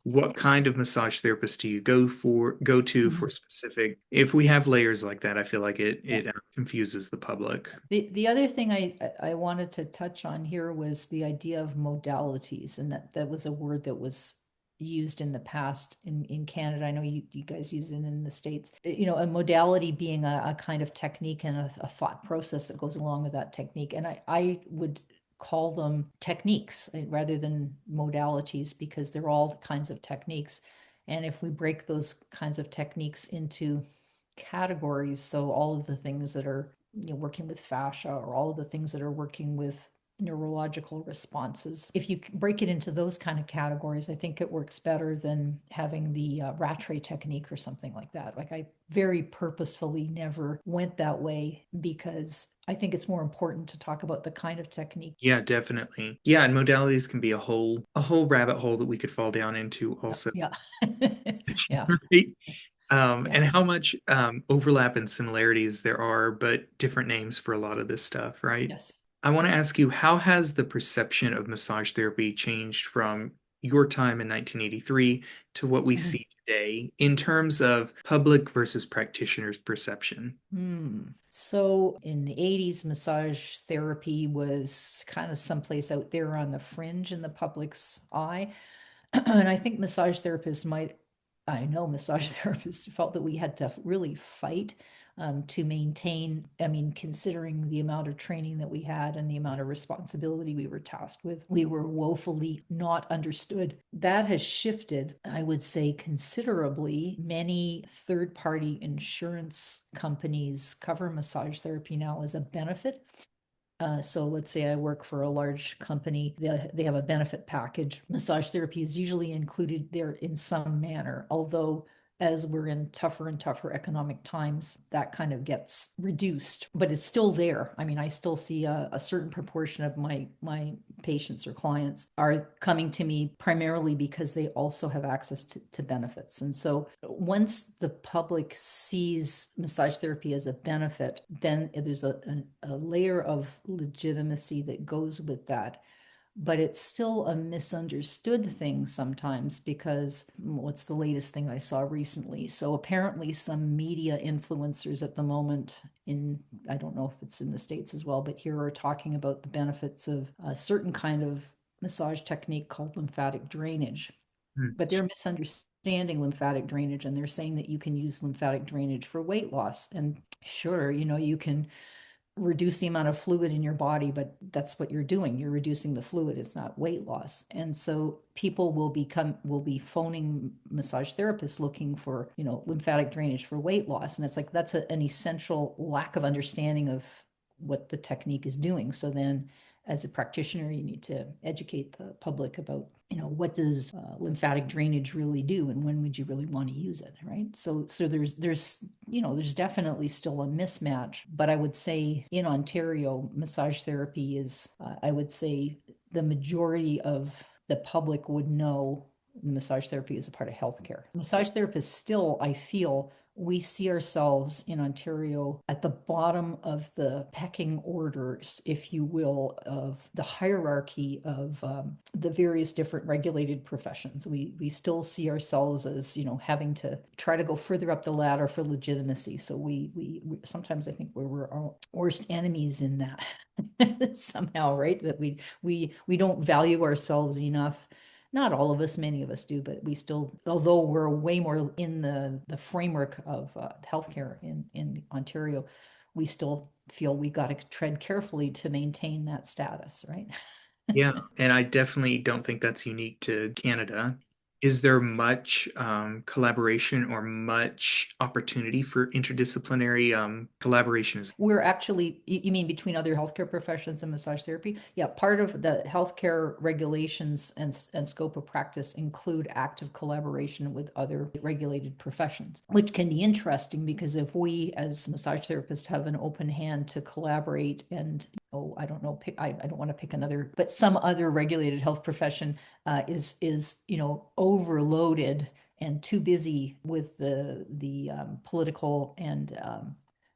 what kind of massage therapist do you go to Mhm. for specific. If we have layers like that, I feel like it Yeah. confuses the public. The other thing I wanted to touch on here was the idea of modalities, and that was a word that was used in the past in Canada. I know you guys use it in the States. A modality being a kind of technique and a thought process that goes along with that technique. And I would call them techniques rather than modalities, because they're all kinds of techniques. And if we break those kinds of techniques into categories, so all of the things that are working with fascia, or all of the things that are working with neurological responses, if you break it into those kind of categories, I think it works better than having the Rattray technique or something like that. Like, I very purposefully never went that way, because I think it's more important to talk about the kind of technique. Yeah, definitely. Yeah, and modalities can be a whole rabbit hole that we could fall down into also. Yeah. Yeah. Right? Yeah. And how much overlap and similarities there are, but different names for a lot of this stuff, right? Yes. I want to ask you, how has the perception of massage therapy changed from your time in 1983 to what we Mhm. see today in terms of public versus practitioners' perception? So in the 80s, massage therapy was kind of someplace out there on the fringe in the public's eye. And I think I know massage therapists felt that we had to really fight to maintain, considering the amount of training that we had and the amount of responsibility we were tasked with, we were woefully not understood. That has shifted, I would say, considerably. Many third-party insurance companies cover massage therapy now as a benefit. So let's say I work for a large company, they have a benefit package. Massage therapy is usually included there in some manner, although as we're in tougher and tougher economic times, that kind of gets reduced, but it's still there. I mean, I still see a certain proportion of my patients or clients are coming to me primarily because they also have access to benefits. And so once the public sees massage therapy as a benefit, then there's a layer of legitimacy that goes with that. But it's still a misunderstood thing sometimes because what's the latest thing I saw recently? So apparently some media influencers at the moment I don't know if it's in the States as well, but here are talking about the benefits of a certain kind of massage technique called lymphatic drainage. But they're misunderstanding lymphatic drainage, and they're saying that you can use lymphatic drainage for weight loss. And sure, you can reduce the amount of fluid in your body, but that's what you're doing. You're reducing the fluid. It's not weight loss. And so people will be phoning massage therapists looking for, lymphatic drainage for weight loss. And it's like, that's an essential lack of understanding of what the technique is doing. So then as a practitioner, you need to educate the public about, what does lymphatic drainage really do, and when would you really want to use it, right? So there's definitely still a mismatch. But I would say in Ontario, massage therapy is, I would say the majority of the public would know massage therapy is a part of healthcare. Massage therapists still, I feel, we see ourselves in Ontario at the bottom of the pecking orders, if you will, of the hierarchy of the various different regulated professions. We still see ourselves as, having to try to go further up the ladder for legitimacy. So we sometimes I think we're our worst enemies in that somehow, right? That we don't value ourselves enough. Not all of us, many of us do, but we still, although we're way more in the framework of healthcare in Ontario, we still feel we got to tread carefully to maintain that status, right? Yeah, and I definitely don't think that's unique to Canada. Is there much collaboration or much opportunity for interdisciplinary collaboration? We're actually, you mean between other healthcare professions and massage therapy? Yeah, part of the healthcare regulations and scope of practice include active collaboration with other regulated professions, which can be interesting because if we as massage therapists have an open hand to collaborate and I don't know, I don't want to pick another, but some other regulated health profession is overloaded and too busy with the political and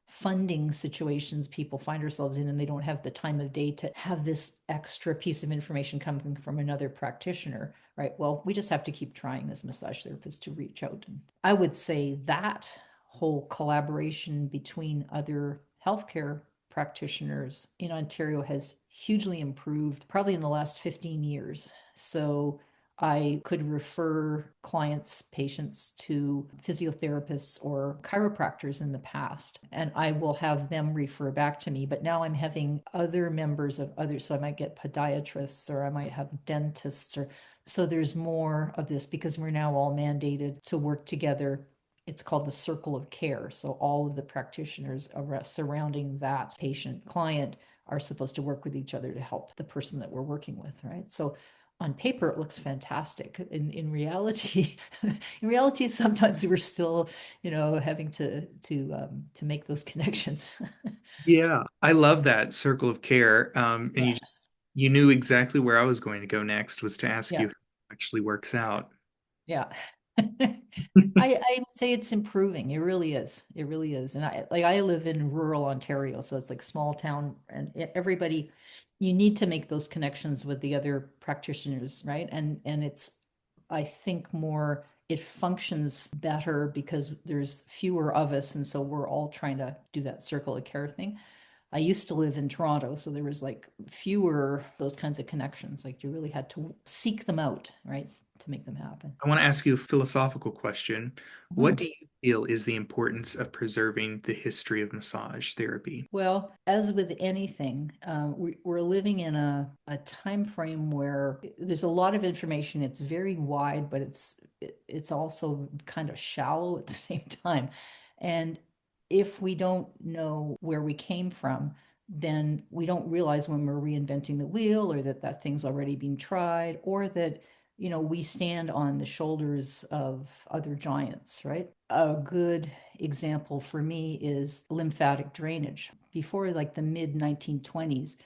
funding situations people find ourselves in, and they don't have the time of day to have this extra piece of information coming from another practitioner, right? Well, we just have to keep trying as massage therapists to reach out. And I would say that whole collaboration between other healthcare practitioners in Ontario has hugely improved probably in the last 15 years. So I could refer clients, patients to physiotherapists or chiropractors in the past, and I will have them refer back to me. But now I'm having other members of others. So I might get podiatrists or I might have dentists so there's more of this because we're now all mandated to work together. It's called the circle of care. So all of the practitioners surrounding that patient client are supposed to work with each other to help the person that we're working with, right? So on paper, it looks fantastic. In reality, sometimes we're still, having to make those connections. Yeah, I love that circle of care. And Yes. you knew exactly where I was going to go next was to ask Yeah. you if it actually works out. Yeah. I would say it's improving. It really is. It really is. And I live in rural Ontario, so it's like small town, and everybody, you need to make those connections with the other practitioners, right? And it's, I think it functions better because there's fewer of us, and so we're all trying to do that circle of care thing. I used to live in Toronto, so there was like fewer those kinds of connections. Like you really had to seek them out, right, to make them happen. I want to ask you a philosophical question. What Mhm. do you feel is the importance of preserving the history of massage therapy? Well, as with anything, we're living in a time frame where there's a lot of information. It's very wide, but it's also kind of shallow at the same time. And if we don't know where we came from, then we don't realize when we're reinventing the wheel, or that thing's already been tried, or that, we stand on the shoulders of other giants, right? A good example for me is lymphatic drainage. Before like the mid 1920s,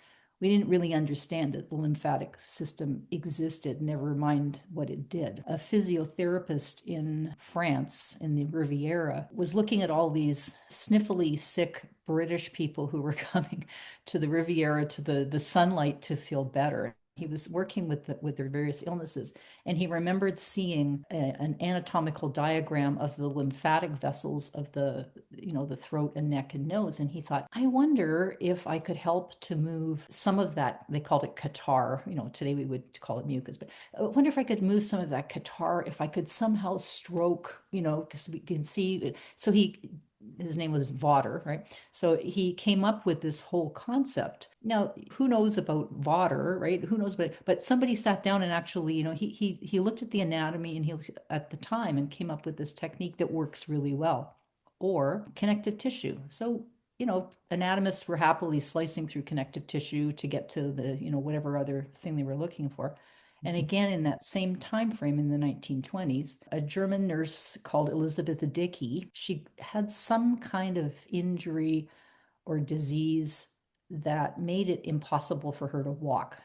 we didn't really understand that the lymphatic system existed, never mind what it did. A physiotherapist in France, in the Riviera, was looking at all these sniffly, sick British people who were coming to the Riviera, to the sunlight, to feel better. He was working with their various illnesses, and he remembered seeing an anatomical diagram of the lymphatic vessels of the throat and neck and nose, and he thought, I wonder if I could help to move some of that. They called it catarrh. Today we would call it mucus, but I wonder if I could move some of that catarrh, if I could somehow stroke, because we can see it. So his name was Vater, right? So he came up with this whole concept. Now, who knows about Vater, right? Who knows? But somebody sat down and actually, he looked at the anatomy, and he at the time, and came up with this technique that works really well. Or connective tissue. So, anatomists were happily slicing through connective tissue to get to the, whatever other thing they were looking for. And again, in that same time frame, in the 1920s, a German nurse called Elizabeth Dickey, she had some kind of injury or disease that made it impossible for her to walk.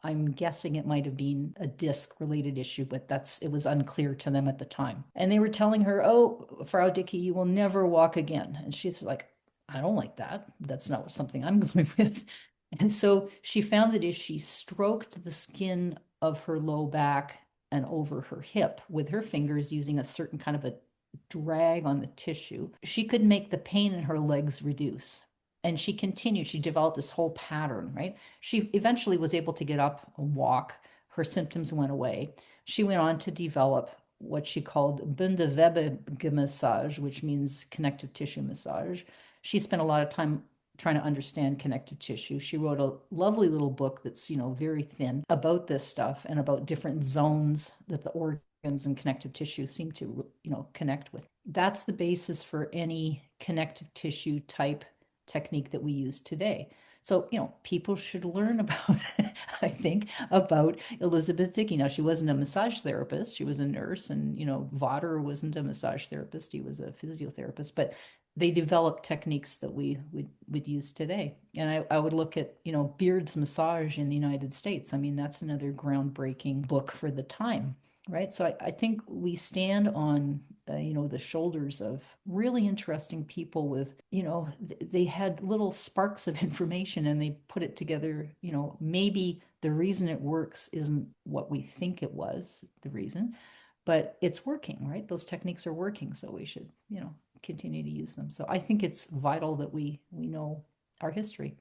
I'm guessing it might have been a disc-related issue, but it was unclear to them at the time. And they were telling her, "Oh, Frau Dickey, you will never walk again." And she's like, "I don't like that. That's not something I'm going with." And so she found that if she stroked the skin of her low back and over her hip with her fingers, using a certain kind of a drag on the tissue, she could make the pain in her legs reduce. And she continued, she developed this whole pattern, right? She eventually was able to get up and walk. Her symptoms went away. She went on to develop what she called Bindewebemassage, which means connective tissue massage. She spent a lot of time trying to understand connective tissue. She wrote a lovely little book that's, very thin, about this stuff, and about different zones that the organs and connective tissue seem to, connect with. That's the basis for any connective tissue type technique that we use today. So, people should learn about, I think, about Elizabeth Dickey. Now, she wasn't a massage therapist. She was a nurse, and, Vater wasn't a massage therapist. He was a physiotherapist, but they developed techniques that we would use today. And I would look at, Beard's Massage in the United States. I mean, that's another groundbreaking book for the time, right? So I think we stand on, the shoulders of really interesting people with, they had little sparks of information, and they put it together. Maybe the reason it works isn't what we think it was, the reason, but it's working, right? Those techniques are working. So we should, continue to use them. So I think it's vital that we know our history.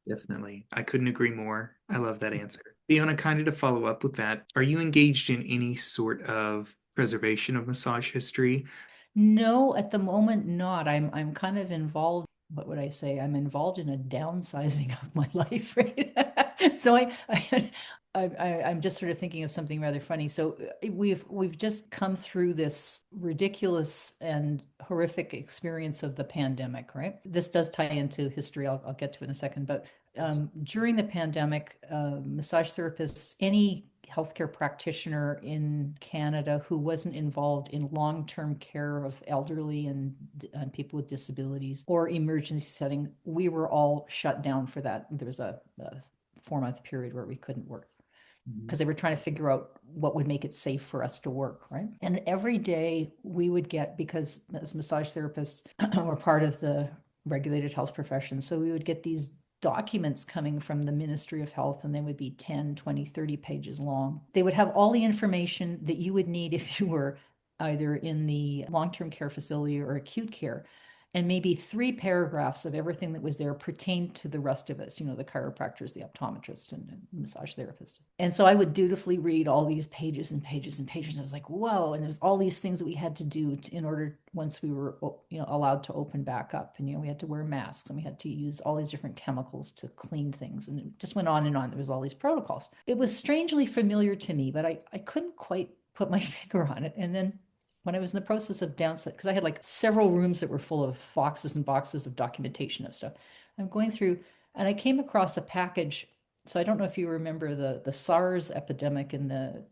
Definitely. I couldn't agree more. I love that answer. Fiona, kind of to follow up with that, are you engaged in any sort of preservation of massage history? No, at the moment, not. I'm kind of involved. What would I say? I'm involved in a downsizing of my life, right? So I'm just sort of thinking of something rather funny. So we've just come through this ridiculous and horrific experience of the pandemic, right? This does tie into history. I'll get to it in a second. But during the pandemic, massage therapists, any healthcare practitioner in Canada who wasn't involved in long-term care of elderly and people with disabilities or emergency setting, we were all shut down for that. There was a 4-month period where we couldn't work because they were trying to figure out what would make it safe for us to work, right? And every day we would get, because as massage therapists, we're part of the regulated health profession, so we would get these documents coming from the Ministry of Health, and they would be 10, 20, 30 pages long. They would have all the information that you would need if you were either in the long-term care facility or acute care. And maybe 3 paragraphs of everything that was there pertained to the rest of us, the chiropractors, the optometrists, and massage therapists. And so I would dutifully read all these pages and pages and pages. And I was like, whoa. And there's all these things that we had to do in order, once we were, allowed to open back up. And, we had to wear masks, and we had to use all these different chemicals to clean things. And it just went on and on. There was all these protocols. It was strangely familiar to me, but I couldn't quite put my finger on it. And then when I was in the process of downsizing, because I had like several rooms that were full of boxes and boxes of documentation of stuff, I'm going through, And I came across a package. So I don't know if you remember the SARS epidemic in the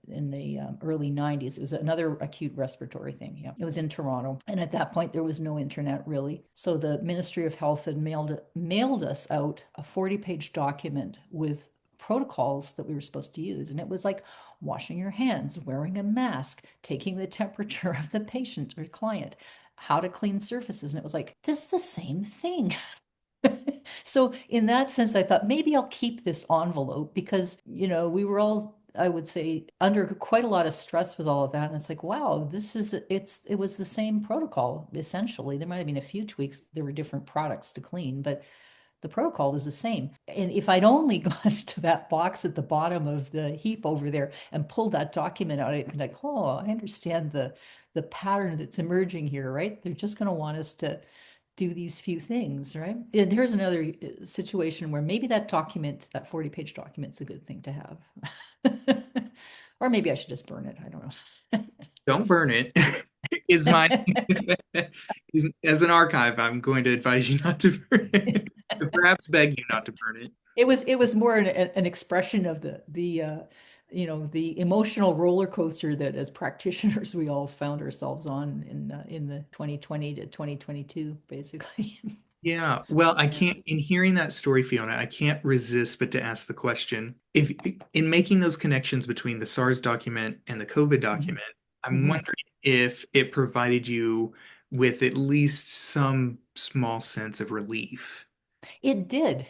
early 90s. It was another acute respiratory thing. Yeah, it was in Toronto, and at that point there was no internet really. So the Ministry of Health had mailed us out a 40-page document with protocols that we were supposed to use, and it was like washing your hands, wearing a mask, taking the temperature of the patient or client, how to clean surfaces, and it was like, this is the same thing. So in that sense, I thought maybe I'll keep this envelope because, we were all, I would say, under quite a lot of stress with all of that. And it's like, wow, it was the same protocol, essentially. There might have been a few tweaks. There were different products to clean, but the protocol was the same. And if I'd only gone to that box at the bottom of the heap over there and pulled that document out, I'd be like, oh, I understand the pattern that's emerging here, right? They're just going to want us to do these few things, right? And here's another situation where maybe that 40-page document's a good thing to have. Or maybe I should just burn it. I don't know. Don't burn it. Is my as an archive, I'm going to advise you not to burn it. Perhaps beg you not to burn it. It was more an expression of the emotional roller coaster that as practitioners we all found ourselves on in the 2020 to 2022, basically. Yeah, well, I can't, in hearing that story, Fiona, I can't resist but to ask the question, if in making those connections between the SARS document and the COVID document, I'm Mhm. wondering if it provided you with at least some small sense of relief. It did,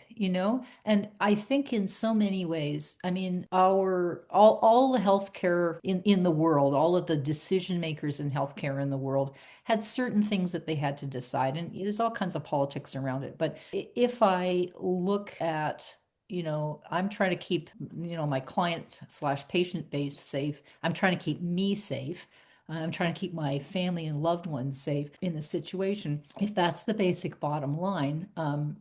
and I think in so many ways, I mean, all the healthcare in the world, all of the decision makers in healthcare in the world had certain things that they had to decide, and there's all kinds of politics around it. But if I look at I'm trying to keep, my client slash patient base safe. I'm trying to keep me safe. I'm trying to keep my family and loved ones safe in the situation. If that's the basic bottom line,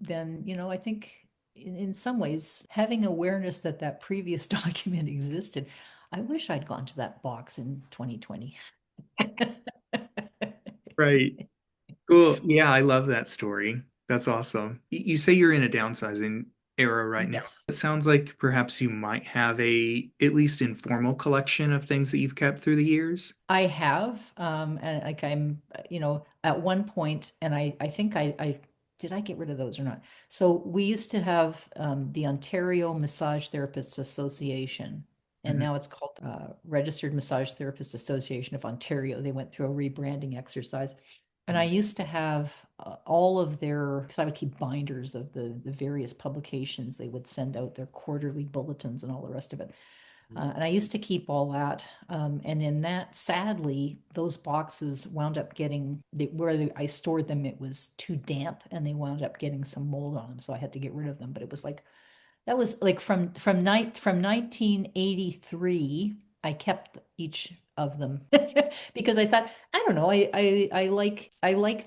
then, I think in some ways, having awareness that that previous document existed, I wish I'd gone to that box in 2020. Right. Cool. Yeah, I love that story. That's awesome. You say you're in a downsizing era right now. Yes. It sounds like perhaps you might have a at least informal collection of things that you've kept through the years. I have, and like at one point, and I think I did I get rid of those or not? So we used to have the Ontario Massage Therapists Association, and Mhm. now it's called Registered Massage Therapist Association of Ontario. They went through a rebranding exercise. And I used to have all of because I would keep binders of the various publications. They would send out their quarterly bulletins and all the rest of it. And I used to keep all that. And in that, sadly, those boxes wound up where I stored them, it was too damp and they wound up getting some mold on them. So I had to get rid of them. But it was like, that was like from 1983, I kept each of them because I thought, I don't know, I like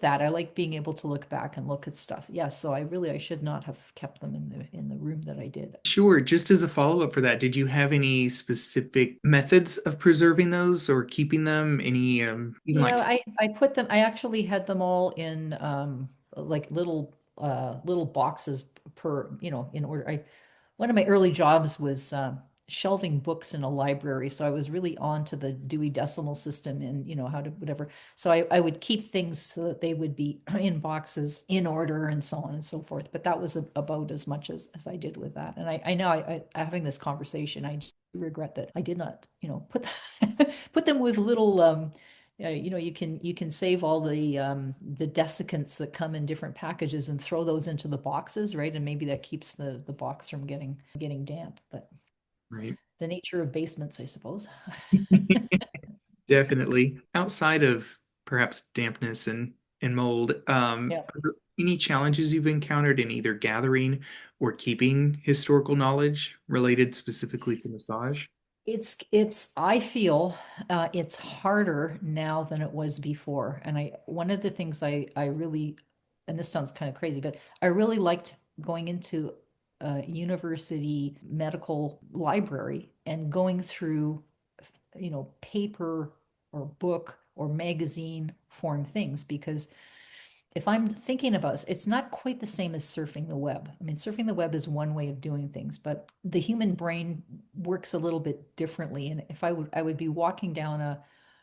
that. I like being able to look back and look at stuff. Yeah, so I should not have kept them in the room that I did. Sure. Just as a follow-up for that, did you have any specific methods of preserving those or keeping them? Any even Yeah, like I put them, I actually had them all in like little boxes per, in order. One of my early jobs was shelving books in a library, so I was really on to the Dewey Decimal System and how to whatever. So I would keep things so that they would be in boxes in order and so on and so forth. But that was about as much as I did with that. And I know having this conversation, I do regret that I did not, put put them with little you can save all the desiccants that come in different packages and throw those into the boxes, right? And maybe that keeps the box from getting damp. But right? the nature of basements, I suppose. Definitely. Outside of perhaps dampness and mold, Yeah. are there any challenges you've encountered in either gathering or keeping historical knowledge related specifically to massage? I feel it's harder now than it was before. And one of the things I really, and this sounds kind of crazy, but I really liked going into a university medical library and going through, paper or book or magazine form things because if I'm thinking about it's not quite the same as surfing the web. I mean, surfing the web is one way of doing things, but the human brain works a little bit differently. And if I would be walking down a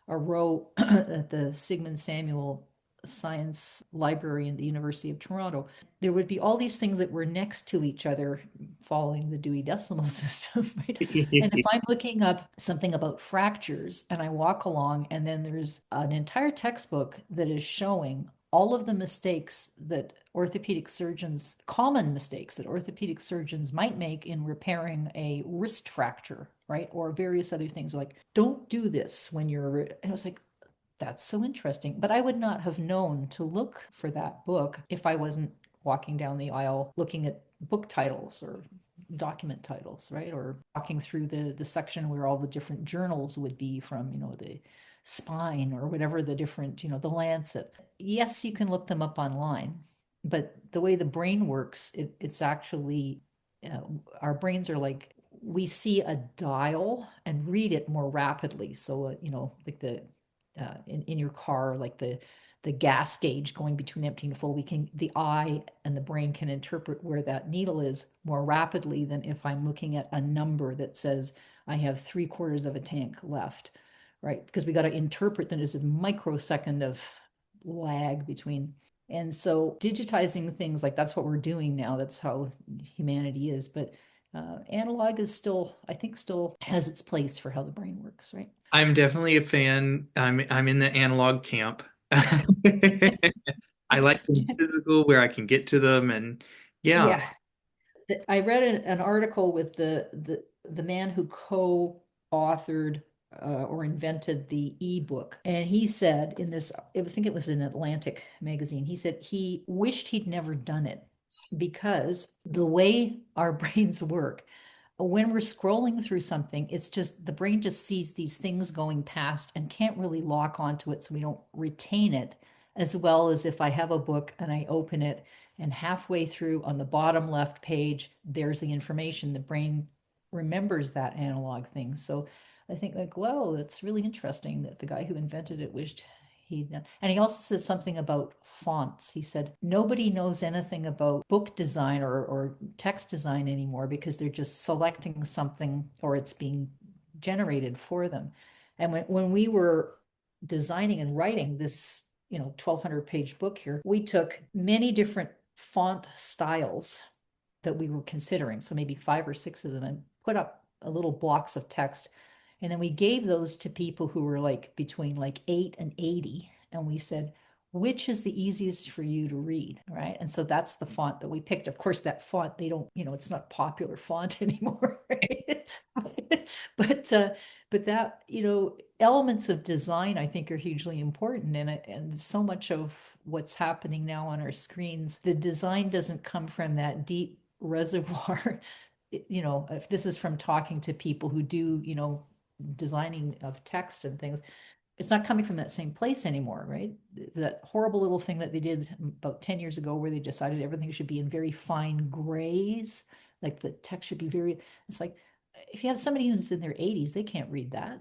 row at the Sigmund Samuel Science Library in the University of Toronto, there would be all these things that were next to each other following the Dewey Decimal System, right? And if I'm looking up something about fractures and I walk along and then there's an entire textbook that is showing all of the mistakes that orthopedic surgeons, common mistakes that orthopedic surgeons might make in repairing a wrist fracture, right? Or various other things like, don't do this when you're, and I was like, that's so interesting. But I would not have known to look for that book if I wasn't walking down the aisle looking at book titles or document titles, right? Or walking through the section where all the different journals would be from, the Spine or whatever the different, the Lancet. Yes, you can look them up online, but the way the brain works, it's actually, our brains are like, we see a dial and read it more rapidly. So, like in your car, like the gas gauge going between empty and full, the eye and the brain can interpret where that needle is more rapidly than if I'm looking at a number that says I have 3/4 of a tank left, right? Because we got to interpret that there's a microsecond of lag between. And so digitizing things, like that's what we're doing now. That's how humanity is. But analog is still, I think, still has its place for how the brain works, right? I'm definitely a fan. I'm in the analog camp. I like things physical where I can get to them, and yeah. Yeah. I read an article with the man who co-authored or invented the ebook, and he said I think it was in Atlantic magazine. He said he wished he'd never done it because the way our brains work, when we're scrolling through something, it's just the brain just sees these things going past and can't really lock onto it, so we don't retain it as well as if I have a book and I open it and halfway through on the bottom left page, there's the information. The brain remembers that analog thing. So I think like, whoa, that's really interesting that the guy who invented it wished he'd done. And he also says something about fonts. He said, nobody knows anything about book design or text design anymore because they're just selecting something or it's being generated for them. And when we were designing and writing this 1,200 page book here, we took many different font styles that we were considering, so maybe 5 or 6 of them, and put up a little blocks of text, and then we gave those to people who were like between like 8 and 80, and we said, which is the easiest for you to read, right? And so that's the font that we picked. Of course, that font, they don't, it's not popular font anymore, right? but that, elements of design, I think, are hugely important. And so much of what's happening now on our screens, the design doesn't come from that deep reservoir. If this is from talking to people who do, designing of text and things, it's not coming from that same place anymore, right? That horrible little thing that they did about 10 years ago where they decided everything should be in very fine grays, like the text should be it's like, if you have somebody who's in their 80s, they can't read that.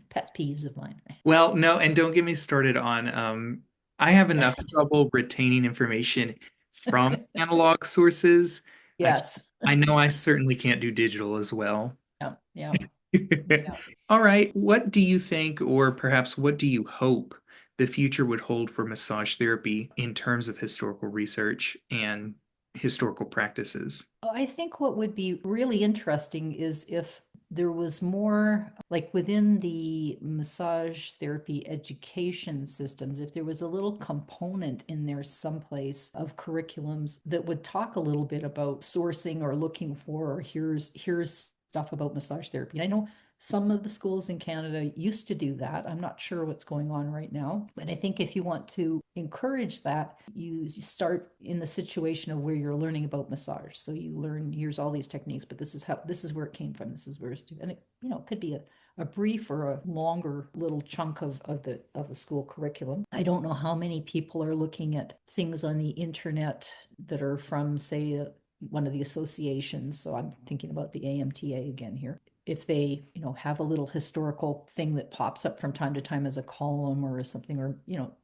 Pet peeves of mine. Well, no, and don't get me started on I have enough trouble retaining information from analog sources. I Yes. I know I certainly can't do digital as well. Yeah. Yeah. Yeah. All right, what do you think, or perhaps what do you hope the future would hold for massage therapy in terms of historical research and historical practices? I think what would be really interesting is if there was more, like within the massage therapy education systems, if there was a little component in there someplace of curriculums that would talk a little bit about sourcing or looking for, or here's stuff about massage therapy. And I know some of the schools in Canada used to do that. I'm not sure what's going on right now. But I think if you want to encourage that, you start in the situation of where you're learning about massage. So you learn, here's all these techniques, but this is where it came from. This is where it's, and it, could be a brief or a longer little chunk of the school curriculum. I don't know how many people are looking at things on the internet that are from, say, one of the associations. So I'm thinking about the AMTA again here. if they, have a little historical thing that pops up from time to time as a column or as something, or,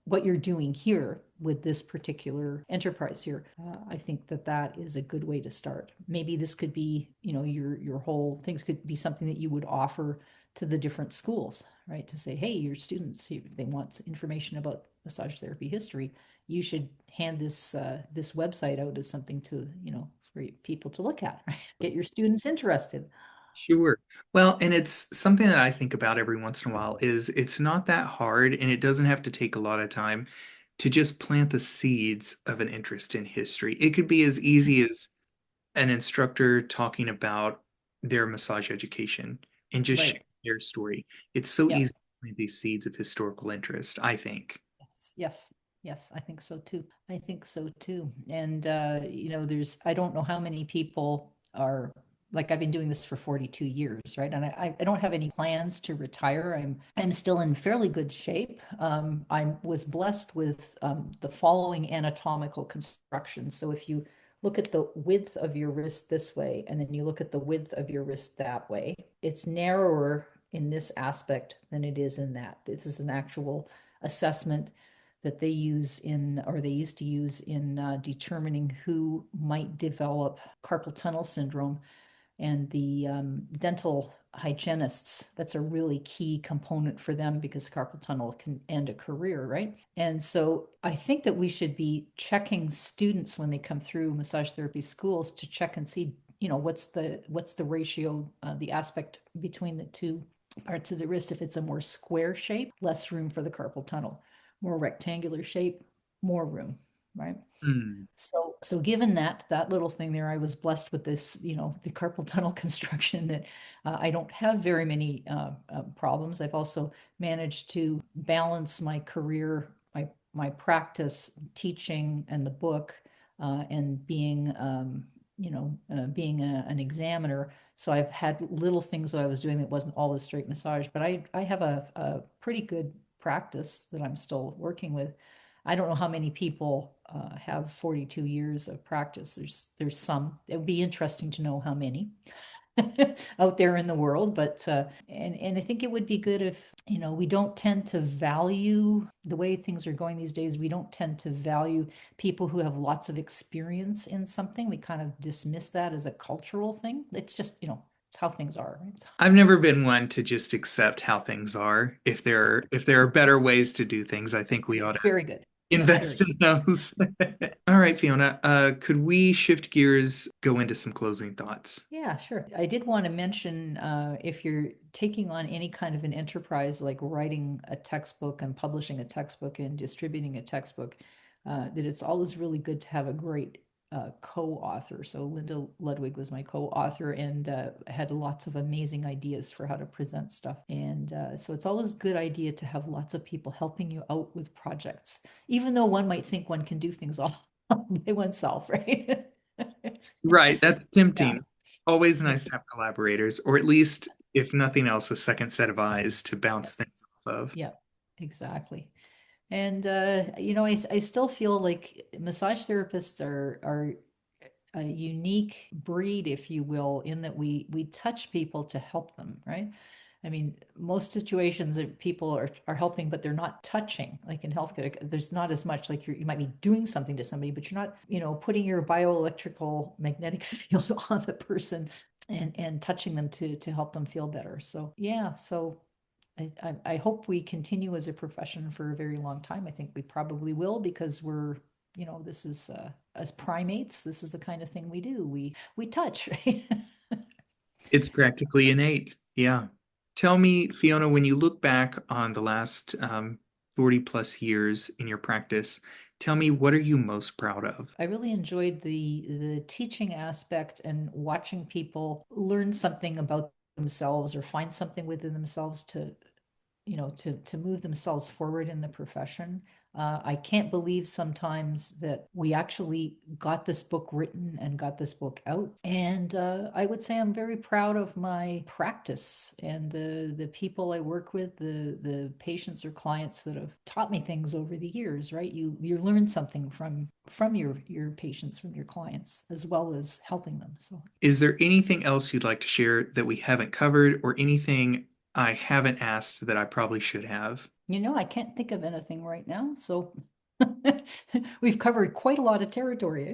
what you're doing here with this particular enterprise here, I think that is a good way to start. Maybe this could be, your whole things could be something that you would offer to the different schools, right? To say, hey, your students, if they want information about massage therapy history, you should hand this website out as something to, for people to look at, right? Get your students interested. Sure. Well, and it's something that I think about every once in a while is it's not that hard and it doesn't have to take a lot of time to just plant the seeds of an interest in history. It could be as easy as an instructor talking about their massage education and just Right. sharing their story. It's so Yeah. easy to plant these seeds of historical interest, I think. Yes. Yes. Yes. I think so too. I think so too. And, I don't know how many people are like, I've been doing this for 42 years, right? And I don't have any plans to retire. I'm still in fairly good shape. I was blessed with the following anatomical construction. So if you look at the width of your wrist this way, and then you look at the width of your wrist that way, it's narrower in this aspect than it is in that. This is an actual assessment that they use in, or they used to use in determining who might develop carpal tunnel syndrome. And the dental hygienists, that's a really key component for them because carpal tunnel can end a career, right? And so I think that we should be checking students when they come through massage therapy schools to check and see, what's the ratio, the aspect between the two parts of the wrist. If it's a more square shape, less room for the carpal tunnel; more rectangular shape, more room, right? Hmm. So given that little thing there, I was blessed with this, the carpal tunnel construction that I don't have very many problems. I've also managed to balance my career, my practice, teaching, and the book, and being, being an examiner. So I've had little things that I was doing that wasn't always straight massage, but I have a pretty good practice that I'm still working with. I don't know how many people have 42 years of practice. There's some. It would be interesting to know how many out there in the world, but and I think it would be good if, we don't tend to value the way things are going these days. We don't tend to value people who have lots of experience in something. We kind of dismiss that as a cultural thing. It's just, it's how things are, right? I've never been one to just accept how things are. If there are better ways to do things, I think we ought to Very good. Yeah, very invest good. in those. All right, Fiona, could we shift gears, go into some closing thoughts? Yeah, sure. I did want to mention if you're taking on any kind of an enterprise like writing a textbook and publishing a textbook and distributing a textbook, that it's always really good to have a great co-author. So Linda Ludwig was my co-author and had lots of amazing ideas for how to present stuff. And so it's always a good idea to have lots of people helping you out with projects, even though one might think one can do things all by oneself, right? Right, that's Yeah. tempting. Always Yeah. nice to have collaborators, or at least, if nothing else, a second set of eyes to bounce things off of. Yeah, exactly. And I still feel like massage therapists are a unique breed, if you will, in that we touch people to help them, right? I mean, most situations that people are helping, but they're not touching. Like in healthcare, there's not as much like you might be doing something to somebody, but you're not, putting your bioelectrical magnetic field on the person and touching them to help them feel better. So yeah, so I hope we continue as a profession for a very long time. I think we probably will because we're, this is as primates, this is the kind of thing we do. We touch, right? It's practically innate. Yeah. Tell me, Fiona, when you look back on the last 40 plus years in your practice, tell me, what are you most proud of? I really enjoyed the teaching aspect and watching people learn something about themselves or find something within themselves to move themselves forward in the profession. I can't believe sometimes that we actually got this book written and got this book out. And I would say I'm very proud of my practice and the people I work with, the patients or clients that have taught me things over the years, right? You learn something from your patients, from your clients, as well as helping them. So Is there anything else you'd like to share that we haven't covered, or anything I haven't asked that I probably should have? I can't think of anything right now. So we've covered quite a lot of territory.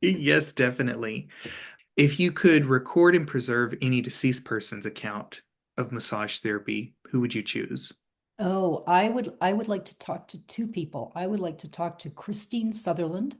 Yes, definitely. If you could record and preserve any deceased person's account of massage therapy, who would you choose? Oh, I would like to talk to two people. I would like to talk to Christine Sutherland,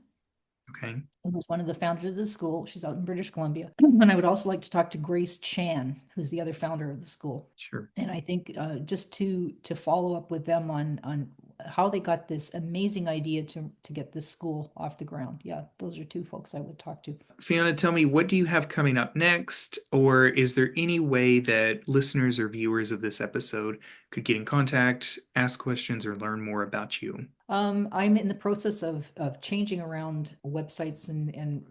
Okay, who was one of the founders of the school. She's out in British Columbia. And I would also like to talk to Grace Chan, who's the other founder of the school. sure. And I think just to follow up with them on how they got this amazing idea to get this school off the ground. Yeah, those are two folks I would talk to. Fiona, tell me, what do you have coming up next? Or is there any way that listeners or viewers of this episode could get in contact, ask questions, or learn more about you? I'm in the process of changing around websites and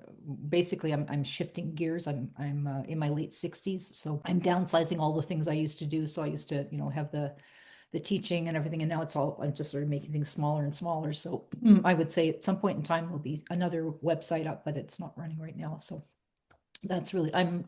basically I'm shifting gears. I'm in my late 60s, so I'm downsizing all the things I used to do. So I used to, have the teaching and everything, and now I'm just sort of making things smaller and smaller. So I would say at some point in time there'll be another website up, but it's not running right now. So that's really I'm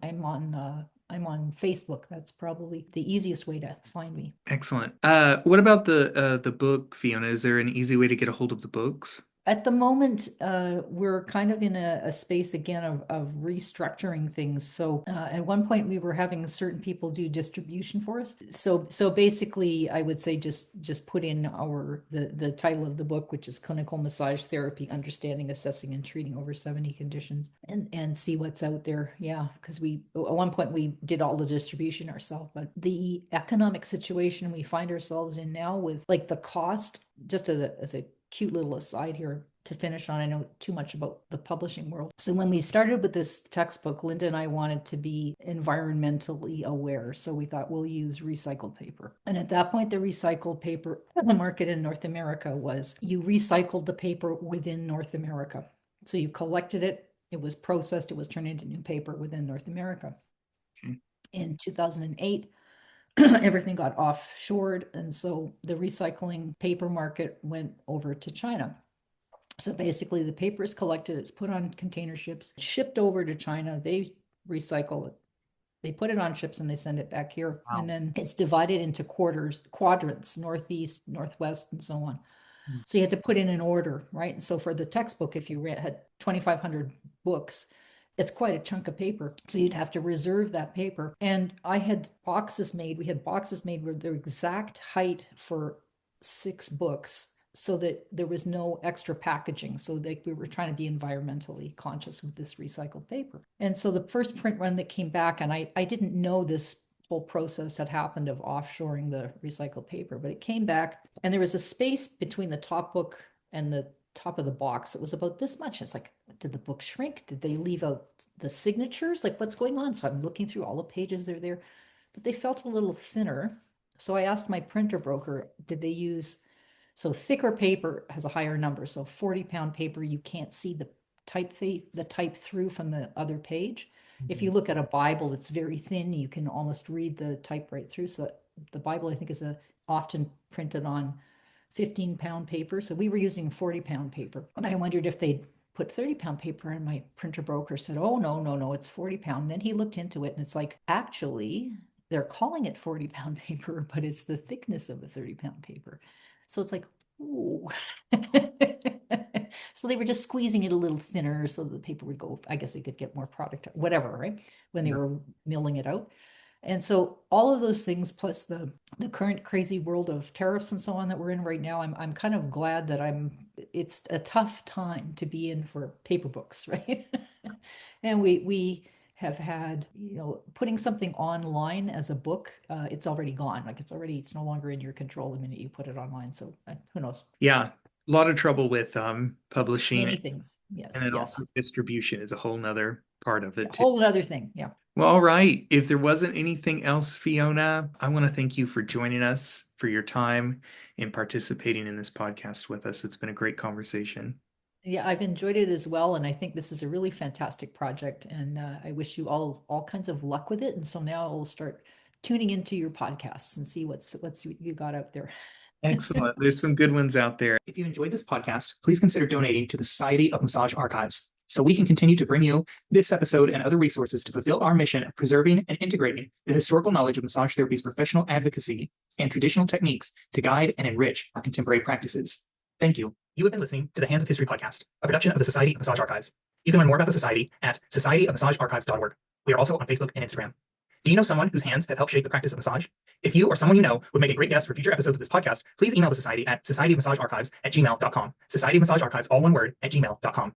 on Facebook. That's probably the easiest way to find me. Excellent. What about the book, Fiona? Is there an easy way to get a hold of the books? At the moment, we're kind of in a space again of restructuring things. So at one point, we were having certain people do distribution for us. So basically, I would say just put in the title of the book, which is Clinical Massage Therapy: Understanding, Assessing, and Treating Over 70 Conditions, and see what's out there. Yeah, because at one point we did all the distribution ourselves, but the economic situation we find ourselves in now, with like the cost, just as a cute little aside here to finish on. I know too much about the publishing world. So when we started with this textbook, Linda and I wanted to be environmentally aware. So we thought we'll use recycled paper. And at that point, the recycled paper market in North America was you recycled the paper within North America. So you collected it, it was processed, it was turned into new paper within North America. Okay. In 2008, everything got offshored. And so the recycling paper market went over to China. So basically, the paper is collected, it's put on container ships, shipped over to China. They recycle it. They put it on ships and they send it back here. Wow. And then it's divided into quadrants, northeast, northwest, and so on. So you had to put in an order, right? And so for the textbook, if you had 2,500 books, it's quite a chunk of paper. So you'd have to reserve that paper. And we had boxes made with the exact height for 6 books so that there was no extra packaging. So that we were trying to be environmentally conscious with this recycled paper. And so the first print run that came back, and I didn't know this whole process had happened of offshoring the recycled paper, but it came back and there was a space between the top book and the top of the box. It was about this much. It's like, did the book shrink? Did they leave out the signatures? Like, what's going on? So I'm looking through all the pages that are there, but they felt a little thinner. So I asked my printer broker, did they use, so thicker paper has a higher number. So 40-pound paper, you can't see the type through from the other page. If you look at a Bible that's very thin, you can almost read the type right through. So the Bible, I think, is often printed on 15-pound paper. So we were using 40-pound paper. And I wondered if they'd put 30-pound paper, and my printer broker said, oh, no, it's 40-pound. Then he looked into it and it's like, actually, they're calling it 40-pound paper, but it's the thickness of a 30-pound paper. So it's like, ooh. So they were just squeezing it a little thinner so the paper would go, I guess they could get more product, whatever, right? When they were milling it out. And so all of those things, plus the current crazy world of tariffs and so on that we're in right now, I'm kind of glad that it's a tough time to be in for paper books, right? And we have had, putting something online as a book, it's already gone. Like it's no longer in your control the minute you put it online. So who knows? Yeah, a lot of trouble with publishing, Many things. Yes, and then yes. also distribution is a whole nother part of it A too. whole other thing. Yeah. Well, all right. If there wasn't anything else, Fiona, I want to thank you for joining us, for your time and participating in this podcast with us. It's been a great conversation. Yeah, I've enjoyed it as well, and I think this is a really fantastic project, and I wish you all kinds of luck with it. And so now I'll start tuning into your podcasts and see what's you got out there. Excellent. There's some good ones out there. If you enjoyed this podcast, please consider donating to the Society of Massage Archives so we can continue to bring you this episode and other resources to fulfill our mission of preserving and integrating the historical knowledge of massage therapy's professional advocacy and traditional techniques to guide and enrich our contemporary practices. Thank you. You have been listening to the Hands of History podcast, a production of the Society of Massage Archives. You can learn more about the Society at societyofmassagearchives.org. We are also on Facebook and Instagram. Do you know someone whose hands have helped shape the practice of massage? If you or someone you know would make a great guest for future episodes of this podcast, please email the Society at societyofmassagearchives@gmail.com. Society of Massage Archives, all one word, @gmail.com.